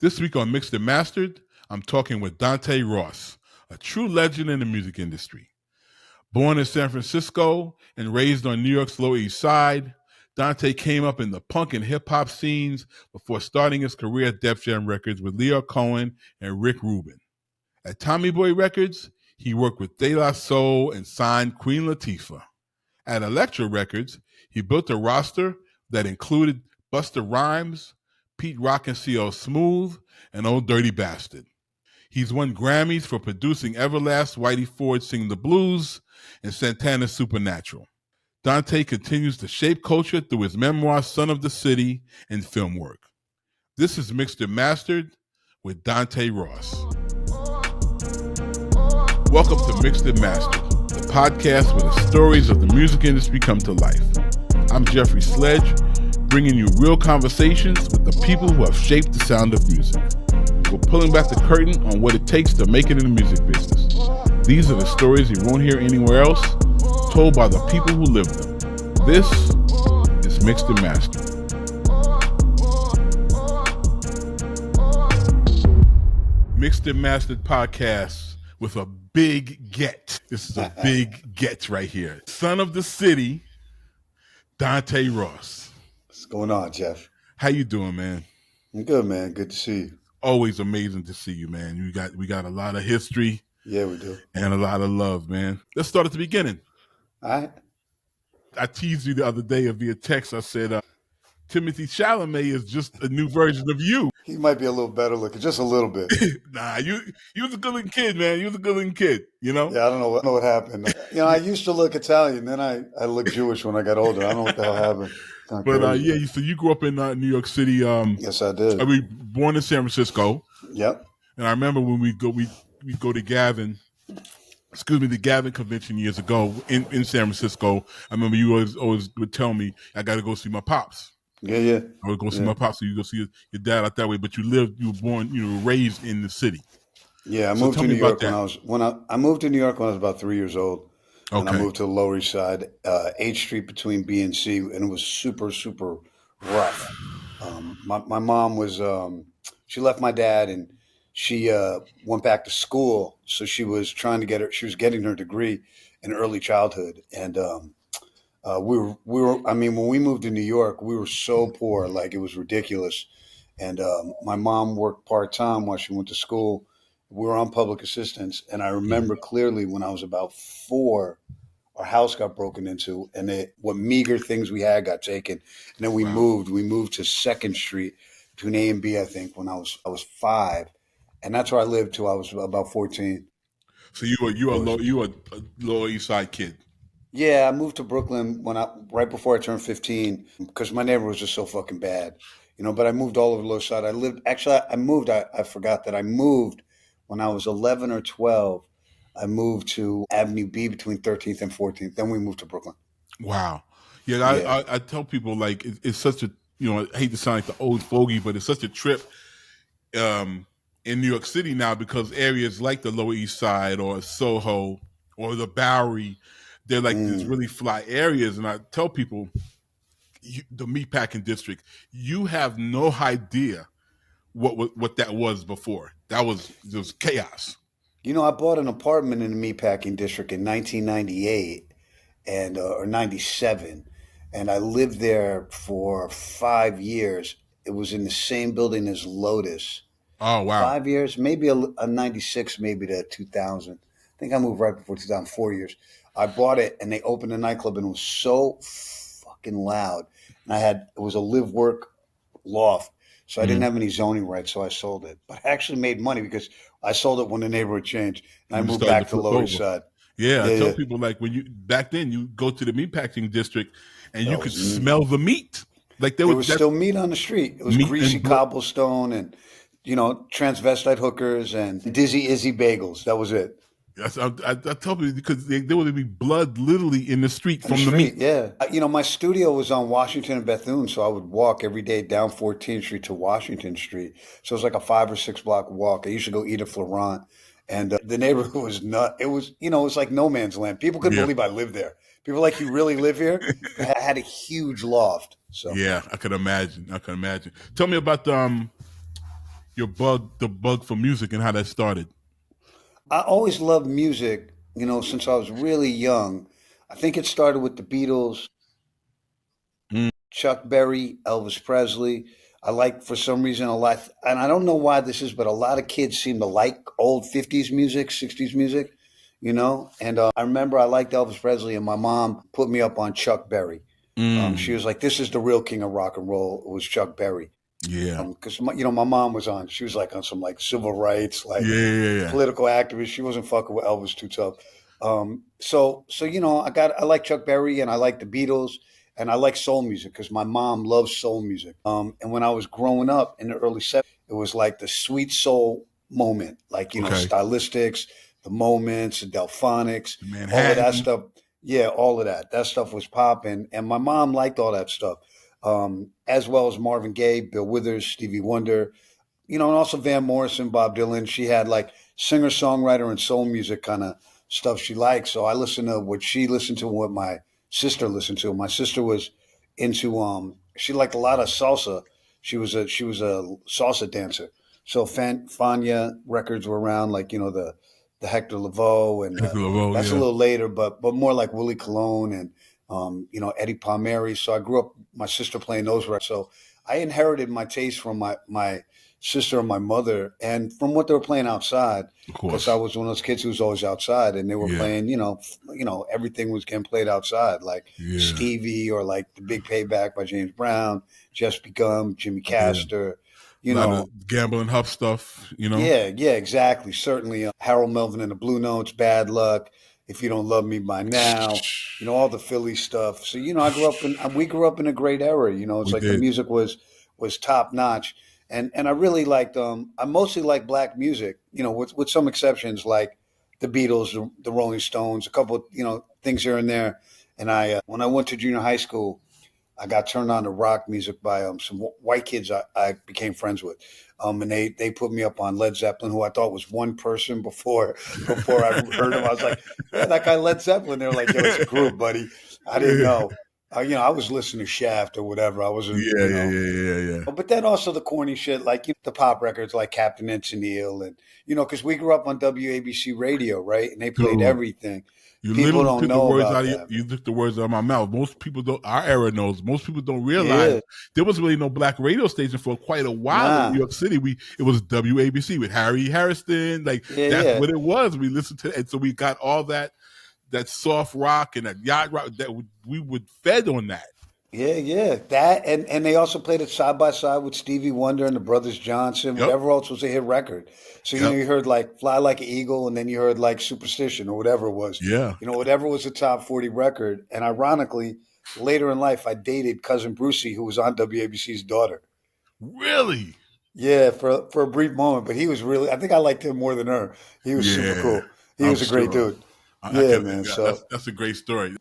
This week on Mixed and Mastered, I'm talking with Dante Ross, a true legend in the music industry. Born in San Francisco and raised on New York's Lower East Side, Dante came up in the punk and hip-hop scenes before starting his career at Def Jam Records with Leo Cohen and Rick Rubin. At Tommy Boy Records, he worked with De La Soul and signed Queen Latifah. At Elektra Records, he built a roster that included Busta Rhymes, Pete Rock and C.L. Smooth, and Old Dirty Bastard. He's won Grammys for producing Everlast, Whitey Ford Sing the Blues, and Santana's Supernatural. Dante continues to shape culture through his memoir, Son of the City, and film work. This is Mixed and Mastered with Dante Ross. Welcome to Mixed and Mastered, the podcast where the stories of the music industry come to life. I'm Jeffrey Sledge, bringing you real conversations with the people who have shaped the sound of music. We're pulling back the curtain on what it takes to make it in the music business. These are the stories you won't hear anywhere else, told by the people who live them. This is Mixed and Mastered. Mixed and Mastered podcast with a big get. This is a big get right here. Son of the City, Dante Ross. What's going on, Jeff? How you doing, man? I'm good, man. Good to see you. Always amazing to see you, man. We got a lot of history. Yeah, we do. And a lot of love, man. Let's start at the beginning. All right. I teased you the other day via text. I said, Timothy Chalamet is just a new version of you. He might be a little better looking, just a little bit. Nah, you was a good looking kid, man. You was a good looking kid, you know? Yeah, I don't know what happened. I used to look Italian, then I looked Jewish when I got older. I don't know what the hell happened. But so you grew up in New York City. Yes, I did. I mean, born in San Francisco. Yep. And I remember when we go to the Gavin convention years ago in San Francisco. I remember you always would tell me, I got to go see my pops. Yeah. I would go see my pops, so you go see your dad out that way. But you were raised in the city. Yeah, I moved to New York I moved to New York when I was about 3 years old. Okay. And I moved to the Lower East Side, 8th Street between B and C, and it was super, super rough. My mom was, she left my dad and she went back to school. So she was getting her degree in early childhood. And when we moved to New York, we were so poor, like it was ridiculous. And my mom worked part-time while she went to school. We were on public assistance. And I remember clearly when I was about 4, our house got broken into, and what meager things we had got taken. And then we moved to 2nd Street between A and B, I think, when I was 5. And that's where I lived till I was about 14. So you were a Lower East Side kid. Yeah, I moved to Brooklyn right before I turned 15 because my neighborhood was just so fucking bad, but I moved all over the Lower Side. I forgot that I moved when I was 11 or 12. I moved to Avenue B between 13th and 14th. Then we moved to Brooklyn. Wow. Yeah, I tell people, like, it's such a, I hate to sound like the old fogey, but it's such a trip in New York City now because areas like the Lower East Side or Soho or the Bowery, they're like these really fly areas. And I tell people, the meatpacking district, you have no idea what that was before. It was chaos. I bought an apartment in the meatpacking district in 1998 or 97, and I lived there for 5 years. It was in the same building as Lotus. Oh, wow. 5 years, maybe a 96, maybe to 2000. I think I moved right before 2000, 4 years. I bought it, and they opened a nightclub, and it was so fucking loud. And it was a live-work loft. So I didn't have any zoning rights, so I sold it. But I actually made money because I sold it when the neighborhood changed, and I moved back to the Lower East Side. Yeah, I tell people, like, back then you go to the meatpacking district and you could smell the meat. Like there was still meat on the street. It was greasy cobblestone and transvestite hookers and Dizzy Izzy bagels. That was it. I tell people because there would be blood literally in the street from the meat. Yeah. My studio was on Washington and Bethune, so I would walk every day down 14th Street to Washington Street. So it was like a 5 or 6 block walk. I used to go eat at Florent, and the neighborhood was nuts. It was, it was like no man's land. People couldn't believe I lived there. People were like, you really live here? I had a huge loft. So yeah, I could imagine. Tell me about the bug for music and how that started. I always loved music, since I was really young. I think it started with the Beatles, Mm, Chuck Berry, Elvis Presley. I like, for some reason, a lot, and I don't know why this is, but a lot of kids seem to like old 50s music, 60s music, And I remember I liked Elvis Presley, and my mom put me up on Chuck Berry. She mm, was like, "This is the real king of rock and roll." It was Chuck Berry. yeah. Because my mom was on. She was like on some like civil rights, Yeah, like yeah, yeah. political activist. She wasn't fucking with Elvis too tough. So I like Chuck Berry and I like the Beatles and I like soul music because my mom loves soul music. And when I was growing up in the early '70s, it was like the sweet soul moment, like Okay. stylistics, the moments, the Delphonics, all of that Manhattan. stuff. Yeah, all of that. That stuff was popping, and my mom liked all that stuff, as well as Marvin Gaye, Bill Withers, Stevie Wonder, and also Van Morrison, Bob Dylan. She had like singer songwriter and soul music kind of stuff she liked. So I listened to what she listened to, and what my sister listened to. My sister was into she liked a lot of salsa. She was a salsa dancer. So Fania records were around, like the Hector Lavoe, and Hector Lavoe, that's a yeah. little later, but more like Willie Colon and Eddie Palmieri. So I grew up my sister playing those records. So I inherited my taste from my sister and my mother, and from what they were playing outside, Of because I course. was one of those kids who was always outside, and they were Yeah. playing, everything was getting played outside, like Yeah. Stevie or like The Big Payback by James Brown, Just Begun, Jimmy Yeah. Castor, A you lot of know, gambling huff stuff. yeah, yeah, exactly. Certainly, Harold Melvin and the Blue Notes, Bad Luck, If You Don't Love Me by Now, all the Philly stuff. So, we grew up in a great era. It's We like the did. music was top notch, and I really liked. I mostly like black music. With some exceptions like the Beatles, the Rolling Stones, a couple, things here and there. And when I went to junior high school, I got turned on to rock music by some white kids I became friends with, and they put me up on Led Zeppelin, who I thought was one person before I heard him. I was like, yeah, that guy Led Zeppelin. They're like, yo, it's a group, buddy. I didn't Yeah. know. I was listening to Shaft or whatever. I wasn't, Yeah, yeah, yeah, yeah, yeah. but then also the corny shit, like the pop records, like Captain and Tennille, and because we grew up on WABC radio, right? And they played Dude, everything. you People literally don't took the know words about out of that. you took the words out of my mouth. Most people don't. Our era knows. Most people don't realize Yeah, there was really no black radio station for quite a while in New nah, York City. It was WABC with Harry Harrison. Like yeah, that's yeah. what it was. We listened to it, and so we got all that soft rock and that yacht rock that we would fed on that. Yeah, yeah, that and they also played it side by side with Stevie Wonder and the Brothers Johnson, Yep, whatever else was a hit record. So yep, you heard like "Fly Like an Eagle," and then you heard like "Superstition" or whatever it was. yeah. Whatever was a top 40 record. And ironically, later in life, I dated cousin Brucey, who was on WABC's Daughter. Really? Yeah, for a brief moment, but he was really. I think I liked him more than her. He was super Yeah, cool. He I'm was a great sure. dude. I Yeah, can. man. That's So that's a great story.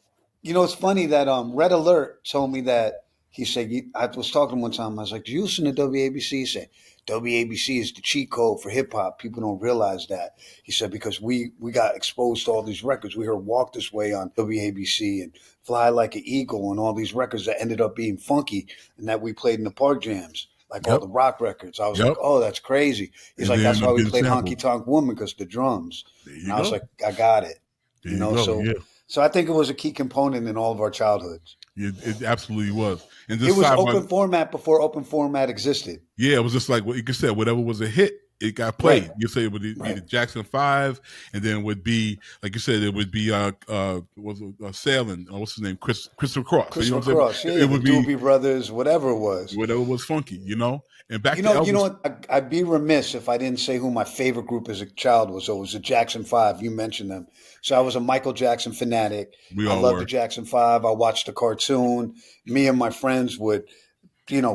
it's funny that Red Alert told me that he said I was talking to him one time. I was like, "Do you listen to WABC?" He said, "WABC is the cheat code for hip hop. People don't realize that." He said because we got exposed to all these records. We heard "Walk This Way" on WABC and "Fly Like an Eagle" and all these records that ended up being funky and that we played in the park jams. Like all Yep, the rock records. I was like, yep. "Oh, that's crazy." He's And like, then "That's why I'm we getting played Honky sampled. Tonk Woman because the drums." There And you I was go. like, "I got it." There you go. So Yeah. I think it was a key component in all of our childhoods. It absolutely was. And It just was side by open format before open format existed. yeah, it was just like what you said. Whatever was a hit, it got Right. played. You say it would be Right. the Jackson Five, and then it would be like you said, it would be was Sailing. What's his name? Christopher Cross. So you know Christopher what I'm saying? Cross, yeah, It the would be Doobie Brothers, whatever it was. whatever was funky. And back You to know, you know Elvis, what? I'd be remiss if I didn't say who my favorite group as a child was. So it was the Jackson Five. You mentioned them. So I was a Michael Jackson fanatic. we I all loved the were. Jackson Five. I watched the cartoon. Me and my friends would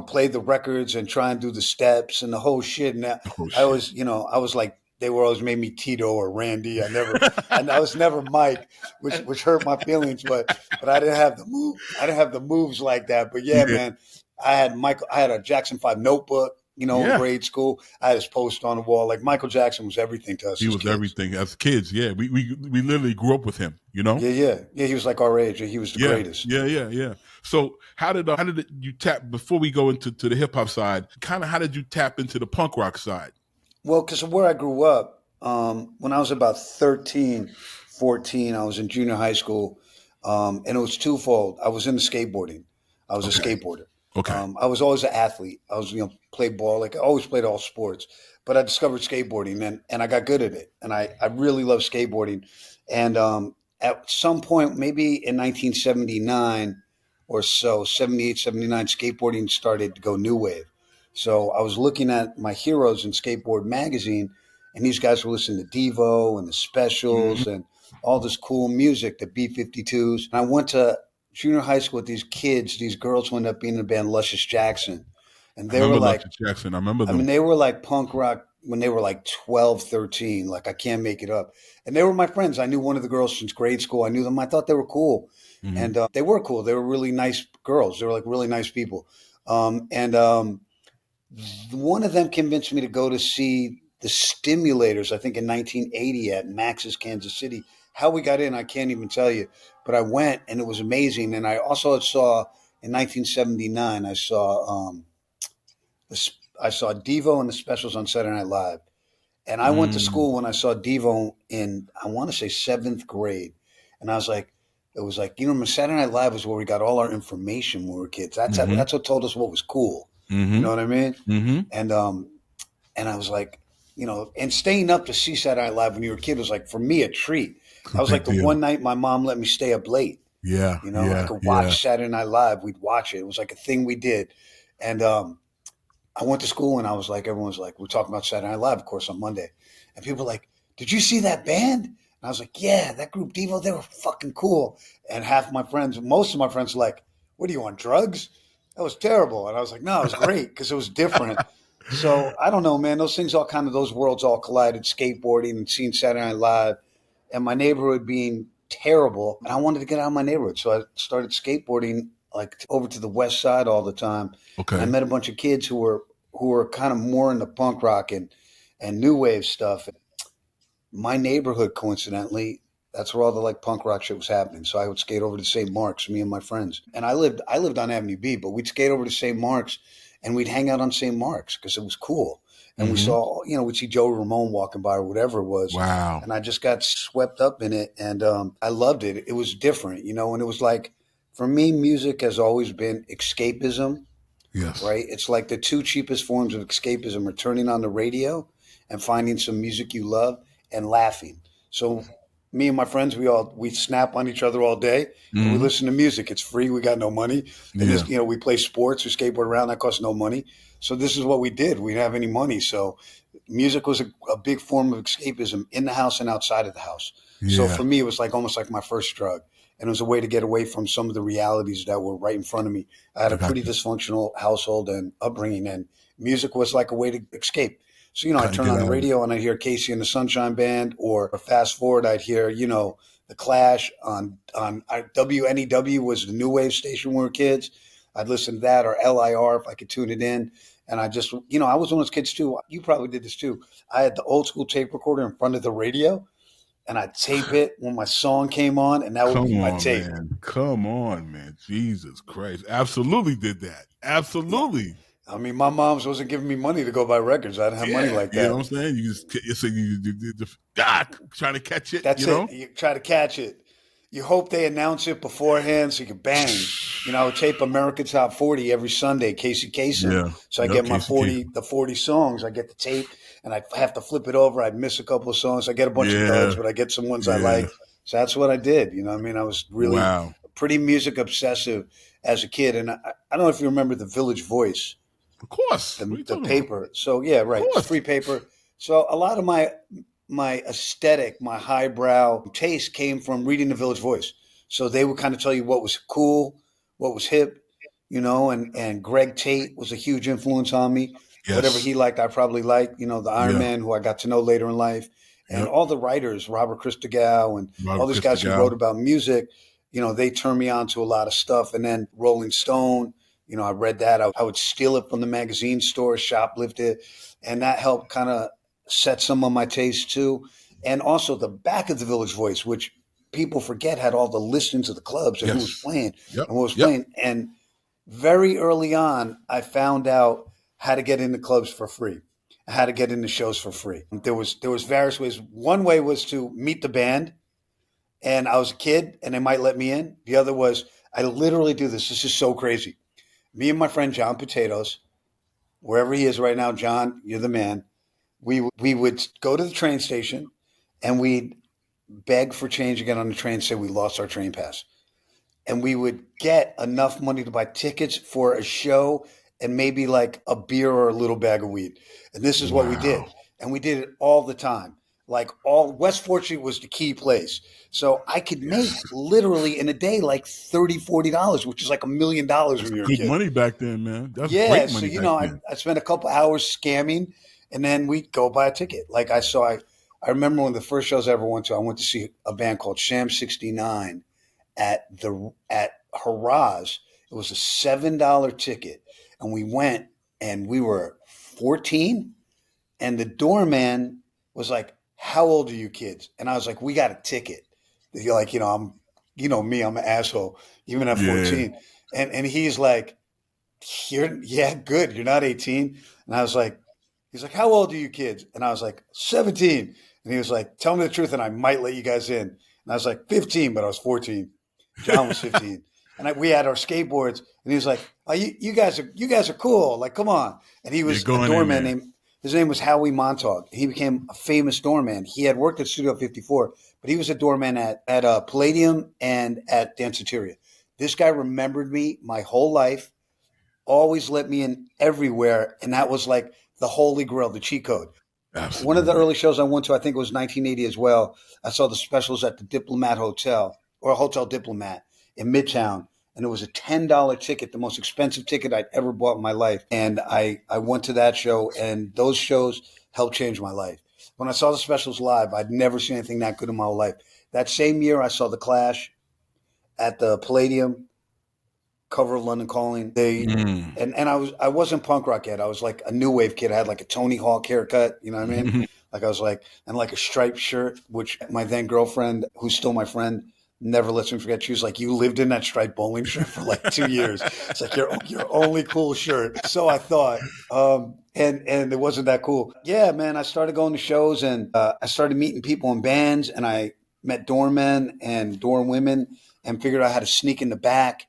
play the records and try and do the steps and the whole shit. And Oh I shit. was, I was like, they were always made me Tito or Randy. I was never Mike, which hurt my feelings. But I didn't have the move. I didn't have the moves like that. But yeah, Yeah, man, I had a Jackson Five notebook. in Yeah, grade school. I had his poster on the wall. Like Michael Jackson was everything to us he as was kids. everything as kids. Yeah, we literally grew up with him. You know. Yeah, yeah, yeah. He was like our age. He was the Yeah, greatest. yeah. So how did you tap before we go into the hip hop side? Kind of how did you tap into the punk rock side? Well, because of where I grew up, when I was about 13, 14, I was in junior high school, and it was twofold. I was into skateboarding. I was a Okay, skateboarder. okay. I was always an athlete. I was, played ball. Like I always played all sports, but I discovered skateboarding and I got good at it. And I really love skateboarding. And at some point, maybe in 1979 or so, 78, 79, skateboarding started to go new wave. So I was looking at my heroes in skateboard magazine, and these guys were listening to Devo and the Mhm. Specials and all this cool music, the B-52s. And I went to junior high school with these kids. These girls wound up being in the band Luscious Jackson. And I they were remember like, Luscious Jackson. I remember I mean, them. they were like punk rock when they were like 12, 13. Like, I can't make it up. And they were my friends. I knew one of the girls since grade school. I knew them. I thought they were cool. Hmm. And they were cool. They were really nice girls. They were like really nice people. And one of them convinced me to go to see the Stimulators, I think in 1980 at Max's Kansas City. How we got in, I can't even tell you, but I went and it was amazing. And I also saw in 1979, I saw Devo and the Specials on Saturday Night Live. And I went to Mm. school when I saw Devo in, I want to say seventh grade. And I was like, it was like, Saturday Night Live was where we got all our information when we were kids. Hmm. That's what told us what was cool. You Hmm. know what I mean? Hmm. And and I was like, and staying up to see Saturday Night Live when you were a kid was like for me a treat. It's a That was big like the deal. one night my mom let me stay up late. Yeah, I yeah, could yeah. watch Saturday Night Live. We'd watch it. It was like a thing we did. And I went to school and I was like, everyone's like, we're talking about Saturday Night Live, of course, on Monday. And people were like, did you see that band? And I was like, yeah, that group Devo, they were fucking cool. And most of my friends were like, what are you on drugs? That was terrible. And I was like, no, it was great because it was different. So I don't know, man. Those worlds all collided, skateboarding and seeing Saturday Night Live and my neighborhood being terrible. And I wanted to get out of my neighborhood. So I started skateboarding like over to the west side all the time. And I Okay. met a bunch of kids who were kind of more into punk rock and new wave stuff. My neighborhood, coincidentally, that's where all the like punk rock shit was happening. So I would skate over to St. Mark's, me and my friends. And I lived on Avenue B, but we'd skate over to St. Mark's and we'd hang out on St. Mark's because it was cool. And Hmm. we'd see Joey Ramone walking by or whatever it was. Wow. And I just got swept up in it and I loved it. It was different, and it was like, for me, music has always been escapism, Yes. right? It's like the two cheapest forms of escapism are turning on the radio and finding some music you love and laughing. So me and my friends, we snap on each other all day and we Hmm. listen to music. It's free. We got no money. And Yeah. this, we play sports or skateboard around. That costs no money. So this is what we did. We didn't have any money. So music was a big form of escapism in the house and outside of the house. So Yeah. for me, it was like almost like my first drug. And it was a way to get away from some of the realities that were right in front of me. I had I a got pretty you. dysfunctional household and upbringing, and music was like a way to escape. So, I'd Kind of turn get on the out of it. radio and I'd hear Casey and the Sunshine Band, or fast forward, I'd hear, the Clash on WNEW was the new wave station when we were kids. I'd listen to that, or LIR if I could tune it in. And I just, I was one of those kids too. You probably did this too. I had the old school tape recorder in front of the radio, and I'd tape it when my song came on, and that would be Come my on, tape. man. Come on, man. Jesus Christ. Absolutely did that. Yeah. Absolutely. I mean, my mom's wasn't giving me money to go buy records. I didn't have money Yeah. like You know that. what I'm saying? Trying to catch it, That's it. You try to catch it. You hope they announce it beforehand so you can bang. I would tape America Top 40 every Sunday, Casey Kasem. Yeah. So I Yep. get my Casey Kasem. 40 songs. I get the tape and I have to flip it over. I'd miss a couple of songs. I get a bunch of duds, Yeah. but I get some ones I Yeah. like. So that's what I did. You know what I mean? I was really Wow. pretty music obsessive as a kid. And I don't know if you remember the Village Voice, Of course. What are the you the talking about? paper. So yeah, Of right. It's course. free paper. So a lot of my aesthetic, my highbrow taste came from reading the Village Voice. So they would kind of tell you what was cool, what was hip, and Greg Tate was a huge influence on me. Whatever Yes. he liked, I probably liked, the Iron Yeah. Man, who I got to know later in life. And Yep. all the writers, Robert Christgau and all Robert these guys who Christgau. wrote about music, they turned me on to a lot of stuff. And then Rolling Stone, I read that. I would steal it from the magazine store, shoplift it, and that helped kind of set some of my tastes too. And also the back of the Village Voice, which people forget had all the listings of the clubs and who was Yes. playing Yep. and what was Yep. playing. And very early on, I found out how to get into clubs for free, how to get into shows for free. There was various ways. One way was to meet the band, and I was a kid, and they might let me in. The other was I literally do this. This is so crazy. Me and my friend John Potatoes, wherever he is right now, John, you're the man. We would go to the train station, and we'd beg for change to get on the train. Say we lost our train pass, and we would get enough money to buy tickets for a show and maybe like a beer or a little bag of weed. And this is what we did. Wow. And we did it all the time. Like all West 4th Street was the key place. So I could make Yes. literally in a day like $30, $40, which is like $1 million That's when you're a good kid. money back then, man. That's Yeah. great So, money back then. I spent a couple hours scamming, and then we'd go buy a ticket. Like I remember one of the first shows I ever went to, I went to see a band called Sham 69 at Haraz. It was a $7 ticket, and we went, and we were 14, and the doorman was like, "How old are you kids?" And I was like, "We got a ticket." You're like, me, I'm an asshole, even at Yeah. 14, and he's like, yeah, good. You're not 18. And I was like, he's like, "How old are you kids?" And I was like, 17. And he was like, "Tell me the truth and I might let you guys in." And I was like, 15, but I was 14. John was 15. And we had our skateboards, and he was like, "Oh, you guys are cool. Like, come on." And he You're was a going in doorman there. his name was Howie Montauk. He became a famous doorman. He had worked at Studio 54, but he was a doorman at Palladium and at Danceteria. This guy remembered me my whole life, always let me in everywhere, and that was like the holy grail, the cheat code. One of the Absolutely. early shows I went to, I think it was 1980 as well. I saw the specials at the Diplomat Hotel, or Hotel Diplomat in Midtown, and it was a $10 ticket, the most expensive ticket I'd ever bought in my life. And I went to that show, and those shows helped change my life. When I saw the specials live, I'd never seen anything that good in my whole life. That same year, I saw the Clash at the Palladium, cover of London Calling. Mm. And I wasn't punk rock yet. I was like a new wave kid. I had like a Tony Hawk haircut, you know what I mean? Like I was like, and like a striped shirt, which my then girlfriend, who's still my friend, never lets me forget. She was like, "You lived in that striped bowling shirt for like 2 years. It's like your only cool shirt." So I thought, and it wasn't that cool. Yeah, man. I started going to shows, and I started meeting people in bands, and I met doormen and dorm women, and figured out how to sneak in the back.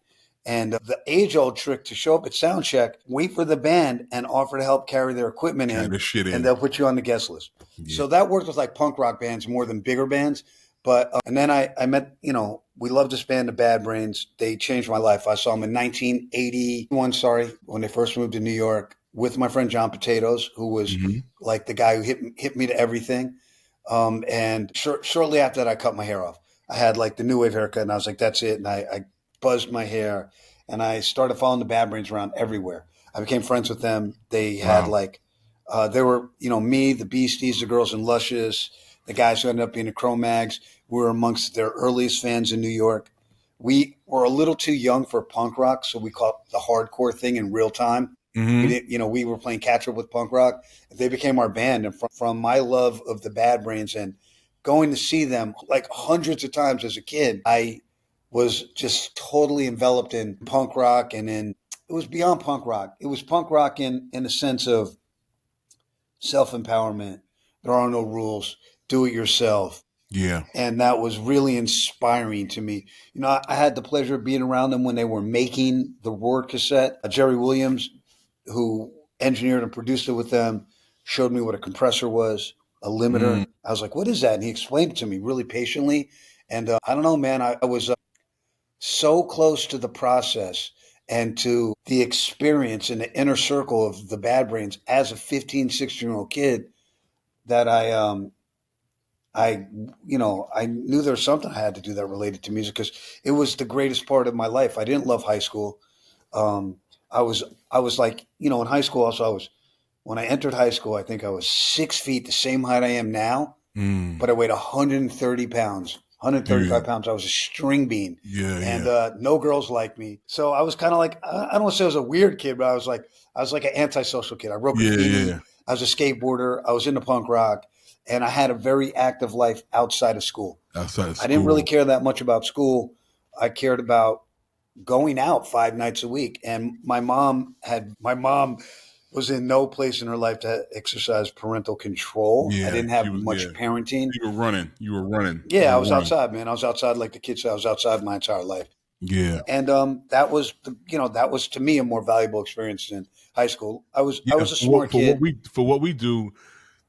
And the age old trick to show up at sound check, wait for the band and offer to help carry their equipment Carry in, this shit and in. they'll put you on the guest list. Yeah. So that worked with like punk rock bands more than bigger bands. But, and then I met, we loved this band, the Bad Brains. They changed my life. I saw them in 1981, when they first moved to New York with my friend John Potatoes, who was Hmm. like the guy who hit me to everything. And shortly after that, I cut my hair off. I had like the new wave haircut, and I was like, "That's it." And I buzzed my hair, and I started following the Bad Brains around everywhere. I became friends with them. They had Wow. like, they were, me, the Beasties, the Girls in Luscious, the guys who ended up being the Cro-Mags. We were amongst their earliest fans in New York. We were a little too young for punk rock, so we caught the hardcore thing in real time. We Hmm. didn't, we were playing catch up with punk rock. They became our band, and from my love of the Bad Brains and going to see them like hundreds of times as a kid, I was just totally enveloped in punk rock, and it was beyond punk rock. It was punk rock in the sense of self empowerment. There are no rules. Do it yourself. Yeah. And that was really inspiring to me. I had the pleasure of being around them when they were making the Roar cassette. Jerry Williams, who engineered and produced it with them, showed me what a compressor was, a limiter. Mm. I was like, "What is that?" And he explained it to me really patiently. And I don't know, man, I was so close to the process and to the experience in the inner circle of the Bad Brains as a 15, 16-year-old kid that I knew there was something I had to do that related to music, because it was the greatest part of my life. I didn't love high school. Um, I was I was like, in high school also, when I entered high school, I think I was 6 feet, the same height I am now, Mm. but I weighed 130 pounds. 135 pounds. I was a string bean. And no girls liked me. So I was kind of like, I don't want to say I was a weird kid, but I was like an antisocial kid. I wrote graffiti. I was a skateboarder. I was into punk rock. And I had a very active life outside of school. I didn't really care that much about school. I cared about going out 5 nights a week. And my mom was in no place in her life to exercise parental control. I didn't have much parenting. You were running. Yeah, I was outside, man. I was outside like the kids said. I was outside my entire life. Yeah. And that was to me a more valuable experience than high school. I was a smart kid. For what we do,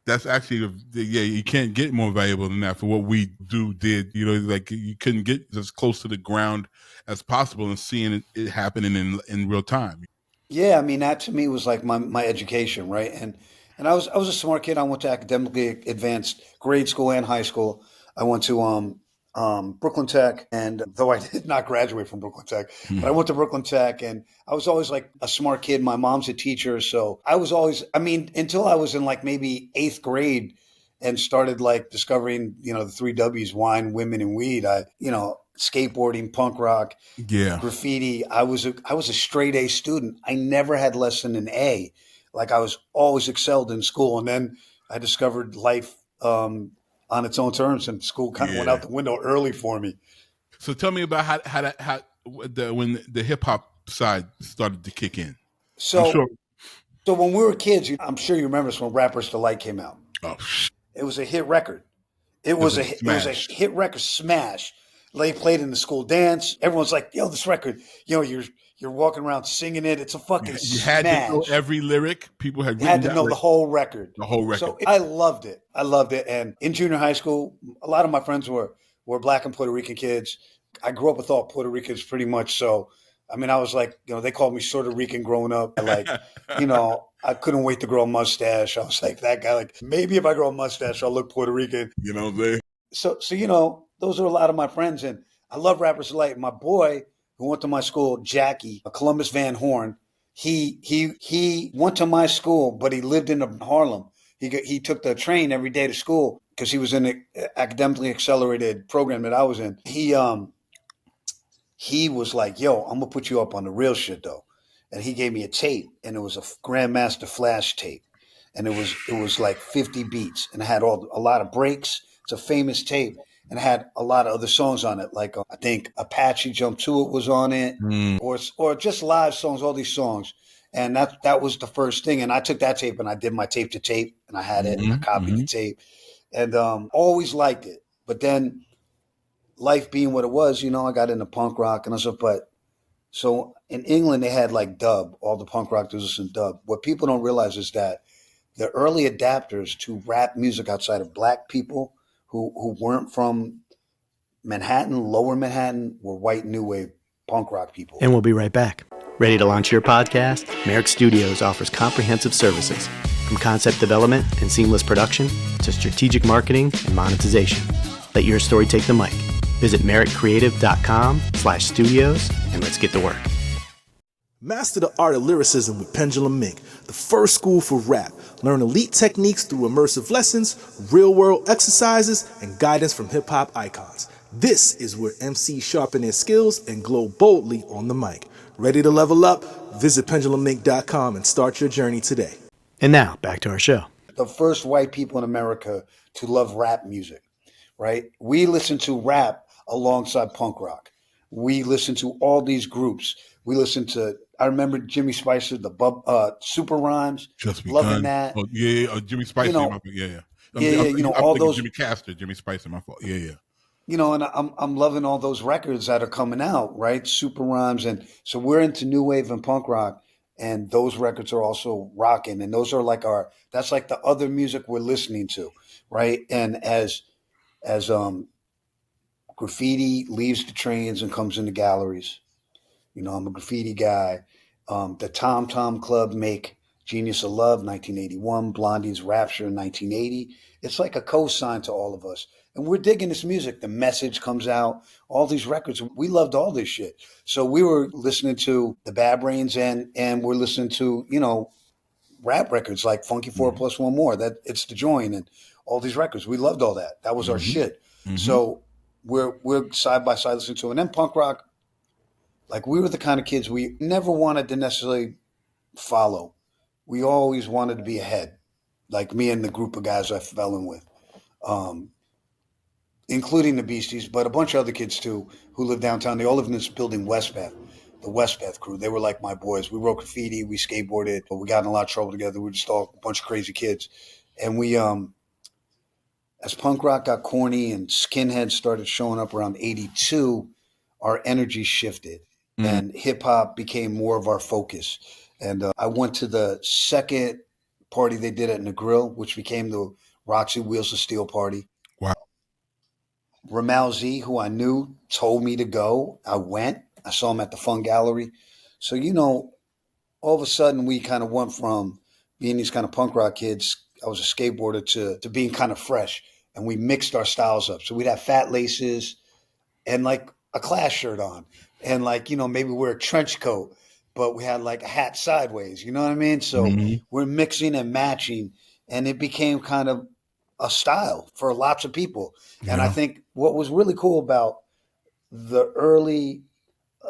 that's actually you can't get more valuable than that. For what we did, like you couldn't get as close to the ground as possible and seeing it happening in real time. Yeah, I mean that to me was like my education, right? And I was a smart kid. I went to academically advanced grade school and high school. I went to Brooklyn Tech, and though I did not graduate from Brooklyn Tech, but I went to Brooklyn Tech, and I was always like a smart kid. My mom's a teacher, so I was always, until I was in like maybe 8th grade and started like discovering, the 3 W's, wine, women, and weed. Skateboarding, punk rock, graffiti. I was a straight A student. I never had less than an A. Like I was always excelled in school, and then I discovered life on its own terms, and school kind of went out the window early for me. So tell me about when the hip hop side started to kick in. So when we were kids, I'm sure you remember this when Rappers Delight came out. Oh, it was a hit record. It was a hit record smash. They played in the school dance. Everyone's like, "Yo, this record, you're walking around singing it. It's a fucking smash." You had to know every lyric. People had to know the whole record. The whole record. So I loved it. And in junior high school, a lot of my friends were Black and Puerto Rican kids. I grew up with all Puerto Ricans pretty much. So, I was like, they called me Puerto Rican growing up. Like, I couldn't wait to grow a mustache. I was like that guy. Like, maybe if I grow a mustache, I'll look Puerto Rican. So those are a lot of my friends, and I love Rappers Delight. My boy who went to my school, Jackie, Columbus Van Horn, he went to my school, but he lived in Harlem. He took the train every day to school because he was in the academically accelerated program that I was in. He was like, "Yo, I'm gonna put you up on the real shit though," and he gave me a tape, and it was a Grandmaster Flash tape, and it was like 50 beats, and it had a lot of breaks. It's a famous tape. And had a lot of other songs on it, like I think Apache Jump To It was on it, or just live songs, all these songs. And that was the first thing. And I took that tape and I did my tape to tape, and I had it and I copied the tape, and always liked it. But then life being what it was, I got into punk rock and stuff. But so in England they had like dub, all the punk rock dudes listen to dub. What people don't realize is that the early adapters to rap music outside of Black people who weren't from Manhattan, lower Manhattan, were white new wave punk rock people. And we'll be right back. Ready to launch your podcast? Merrick Studios offers comprehensive services, from concept development and seamless production to strategic marketing and monetization. Let your story take the mic. Visit merrickcreative.com/studios and let's get to work. Master the art of lyricism with Pendulum Ink, the first school for rap. Learn elite techniques through immersive lessons, real-world exercises, and guidance from hip-hop icons. This is where MCs sharpen their skills and glow boldly on the mic. Ready to level up? Visit pendulumink.com and start your journey today. And now, back to our show. The first white people in America to love rap music, right? We listen to rap alongside punk rock. We listen to all these groups. We listen to, I remember Jimmy Spicer, the Super Rhymes, loving that. Oh, yeah, Jimmy Spicer, all those. Jimmy Castor, Jimmy Spicer, my fault. Yeah. And I'm loving all those records that are coming out, right? Super Rhymes, and so we're into new wave and punk rock, and those records are also rocking, and those are like that's like the other music we're listening to, right? And as graffiti leaves the trains and comes into galleries. I'm a graffiti guy. The Tom Tom Club make Genius of Love, 1981, Blondie's Rapture, 1980. It's like a cosign to all of us. And we're digging this music. The Message comes out, all these records. We loved all this shit. So we were listening to the Bad Brains and we're listening to, rap records like Funky 4 Plus One More, that It's the Joint and all these records. We loved all that. That was our shit. So we're side by side listening to it. And then punk rock, like we were the kind of kids we never wanted to necessarily follow. We always wanted to be ahead, like me and the group of guys I fell in with, including the Beasties, but a bunch of other kids too who lived downtown. They all lived in this building, Westpath, the Westpath crew. They were like my boys. We wrote graffiti, we skateboarded, but we got in a lot of trouble together. We were just all a bunch of crazy kids. And we, as punk rock got corny and skinheads started showing up around 82, our energy shifted and hip hop became more of our focus. And I went to the second party they did at Negril, which became the Roxy Wheels of Steel party. Wow. Ramal Z, who I knew, told me to go. I went. I saw him at the Fun Gallery. So, all of a sudden we kind of went from being these kind of punk rock kids. I was a skateboarder to being kind of fresh. And we mixed our styles up. So we'd have fat laces and like a Clash shirt on. And like, maybe wear a trench coat, but we had like a hat sideways. You know what I mean? So we're mixing and matching. And it became kind of a style for lots of people. Yeah. And I think what was really cool about the early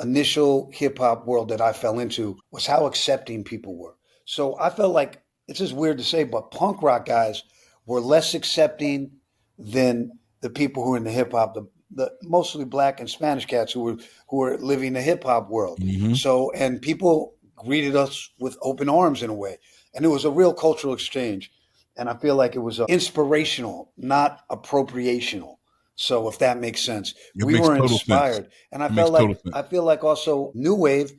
initial hip hop world that I fell into was how accepting people were. So I felt like, it's just weird to say, but punk rock guys were less accepting than the people who are in the hip hop, the mostly Black and Spanish cats who were living the hip hop world. So, and people greeted us with open arms in a way. And it was a real cultural exchange. And I feel like it was inspirational, not appropriational. So if that makes sense, we were inspired. Sense. And I feel like also New Wave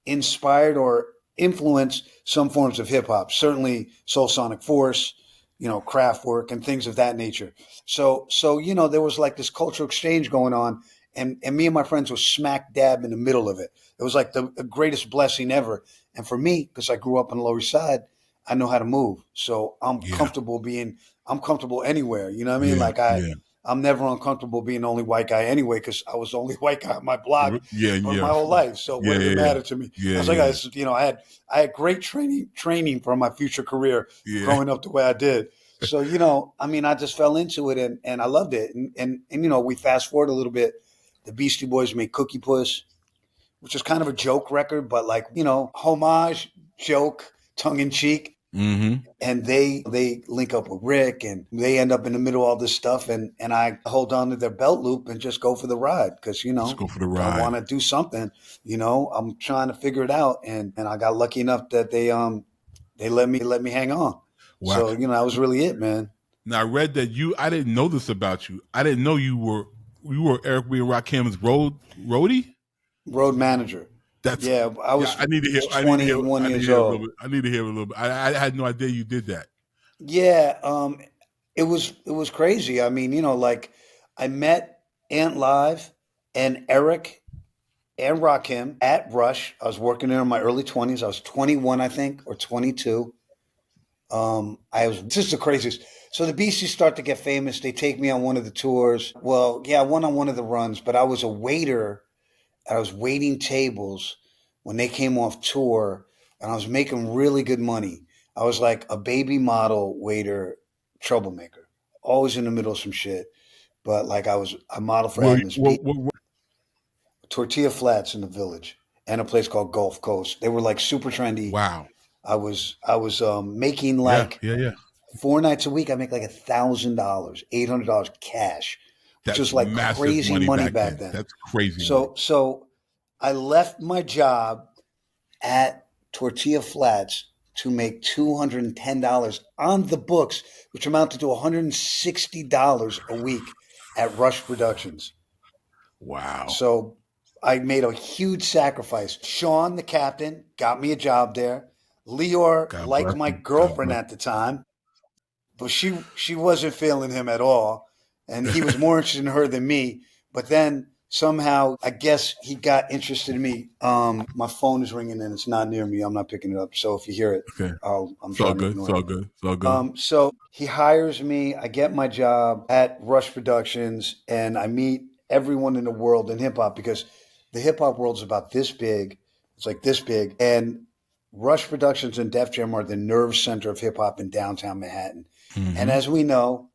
inspired or influenced some forms of hip hop, certainly Soul Sonic Force, Kraftwerk and things of that nature. So, there was like this cultural exchange going on, and me and my friends were smack dab in the middle of it. It was like the greatest blessing ever. And for me, because I grew up on the Lower East Side, I know how to move. So I'm comfortable anywhere. You know what I mean? I'm never uncomfortable being the only white guy anyway, because I was the only white guy on my block for my whole life. So what did it matter to me? I was like, I had great training for my future career growing up the way I did. So, I just fell into it and I loved it. And we fast forward a little bit. The Beastie Boys made Cookie Puss, which is kind of a joke record, but like, homage, joke, tongue in cheek. And they link up with Rick and they end up in the middle of all this stuff. And I hold on to their belt loop and just go for the ride. Cause just go for the ride. I want to do something, I'm trying to figure it out. And I got lucky enough that they let me hang on. Wow. So, that was really it, man. Now I read that I didn't know this about you. I didn't know you were Eric B. and Rakim's roadie? Road manager. I was. I need to hear. 21 years old. I need to hear a little bit. I had no idea you did that. Yeah, it was crazy. I mean, like I met Ant Live and Eric and Rakim at Rush. I was working there in my early 20s. I was 21, I think, or 22. This is the craziest. So the Beasties start to get famous. They take me on one of the tours. Well, I went on one of the runs, but I was a waiter. I was waiting tables when they came off tour, and I was making really good money. I was like a baby model waiter, troublemaker, always in the middle of some shit. But like I modeled for Agnes B. Tortilla Flats in the Village and a place called Gulf Coast. They were like super trendy. Wow. I was making like 4 nights a week. I make like $1,000, $800 cash. Which was like crazy money back then. That's crazy. So I left my job at Tortilla Flats to make $210 on the books, which amounted to $160 a week at Rush Productions. Wow. So I made a huge sacrifice. Sean, the captain, got me a job there. Lior liked my girlfriend at the time, but she wasn't feeling him at all. And he was more interested in her than me. But then somehow, I guess he got interested in me. My phone is ringing and it's not near me. I'm not picking it up. So if you hear it, okay. I'm trying to ignore it. It's all good. So he hires me. I get my job at Rush Productions and I meet everyone in the world in hip hop because the hip hop world is about this big. It's like this big. And Rush Productions and Def Jam are the nerve center of hip hop in downtown Manhattan. And as we know,